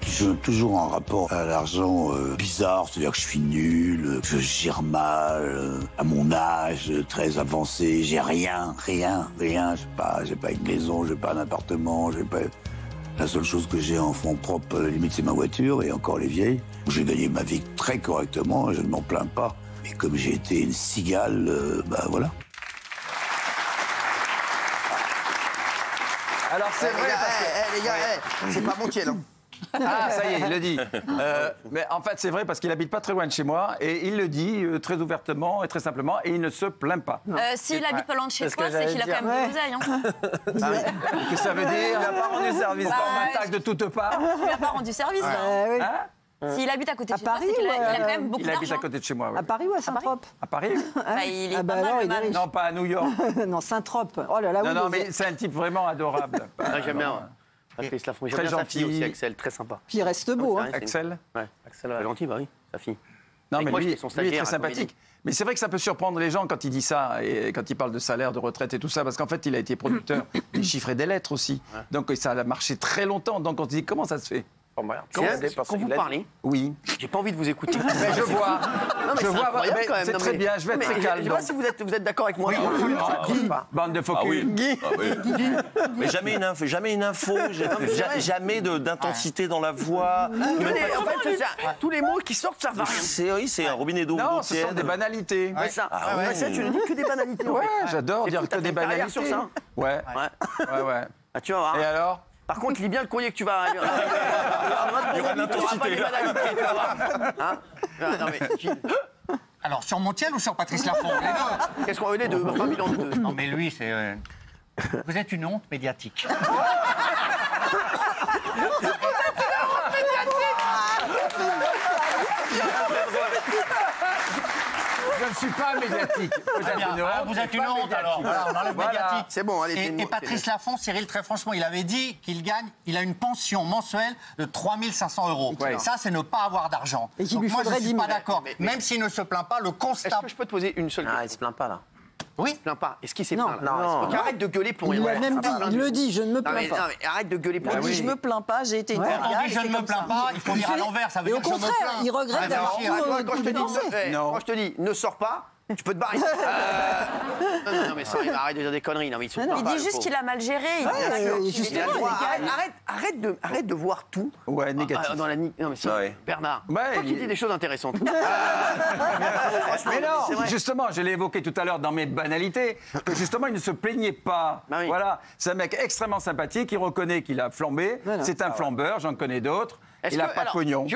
Je suis toujours en rapport à l'argent bizarre, c'est-à-dire que je suis nul, que je gère mal, à mon âge très avancé, j'ai rien, j'ai pas une maison, j'ai pas un appartement, j'ai pas... La seule chose que j'ai en fonds propres, limite, c'est ma voiture, et encore les vieilles. J'ai gagné ma vie très correctement, et je ne m'en plains pas. Mais comme j'ai été une cigale, bah voilà. Alors c'est vrai, les gars, c'est pas mon tiel, hein. Ah, ça y est, il le dit. Mais en fait, c'est vrai parce qu'il habite pas très loin de chez moi et il le dit très ouvertement et très simplement et il ne se plaint pas. S'il habite pas loin de chez toi, c'est qu'il a quand même de l'oseille. Qu'est-ce que ça veut dire? Il n'a pas rendu service. On m'attaque de toutes parts. Il n'a pas rendu service. S'il habite à côté de chez toi, c'est qu'il a quand même beaucoup d'argent. Il habite à côté de chez moi, oui. À Paris ou à Saint-Trope? À Paris. Il est pas mal. Non, pas à New York. Non, Saint-Trope. Oh là là, non, mais c'est un type vraiment adorable. J'aime bien. Patrice Laffont, très gentil aussi, Axel, très sympa. Puis il reste beau, hein. Axel. Ouais, Axel, gentil, bah oui, sa fille. Non, mais lui est très sympathique. Mais c'est vrai que ça peut surprendre les gens quand il dit ça et quand il parle de salaire, de retraite et tout ça, parce qu'en fait, il a été producteur des chiffres et des lettres aussi. Donc ça a marché très longtemps. Donc on se dit comment ça se fait? Quand vous parlez, oui. J'ai pas envie de vous écouter. Mais je vois. Je vois. C'est très bien. Je vais être très calme. Je sais pas si vous êtes d'accord avec moi. Guy, bande de faux culs. Guy. Mais jamais une info. Jamais d'intensité dans la voix. En fait, tous les mots qui sortent, ça va rien. Oui, c'est un robinet d'eau. Non, ce sont des banalités. Ça, tu ne dis que des banalités. Ouais, j'adore dire que des banalités. Sur ça. Ouais. Tu vas voir. Et alors? Par contre, lis bien le courrier que tu vas... Il y aura de l'intensité. Alors, sur Montiel ou sur Patrice Laffont? Les deux. Qu'est-ce qu'on veut les deux? Non, mais lui, c'est... Vous êtes une honte médiatique. Je ne suis pas médiatique. Vous êtes une honte, alors. On enlève médiatique. C'est bon, allez. Et Patrice Laffont, Cyril, très franchement, il avait dit qu'il gagne, il a une pension mensuelle de 3 500 €. Ouais. Ça, c'est ne pas avoir d'argent. Et qu'il lui moi, faudrait je ne suis pas d'accord. Même s'il ne se plaint pas, le constat... Est-ce que je peux te poser une seule question? Ah, il se plaint pas, là. Oui. Il se plaint pas. Est-ce qu'il s'est Non. plaint là? Non. Donc arrête de gueuler pour rien. Il l'a même dit, il le dit, je ne me plains pas. Non, mais arrête de gueuler pour rien. Il dit je me plains pas, j'ai été une Quand on dit je ne me plains pas, il faut dire à l'envers, ça veut Et dire au que je me contraire, plains. il regrette d'avoir Quand je te dis ne sors pas, Tu peux te barrer. Non, mais ça, arrête de dire des conneries. Non, mais il dit juste qu'il a mal géré. Arrête de voir tout. Ouais, négatif. Dans la... Non, mais ça, Bernard, toi qui dis des choses intéressantes. Mais non, justement, je l'ai évoqué tout à l'heure dans mes banalités, que justement, il ne se plaignait pas. Voilà, c'est un mec extrêmement sympathique, il reconnaît qu'il a flambé. C'est un flambeur, j'en connais d'autres. Il n'a pas de pognon.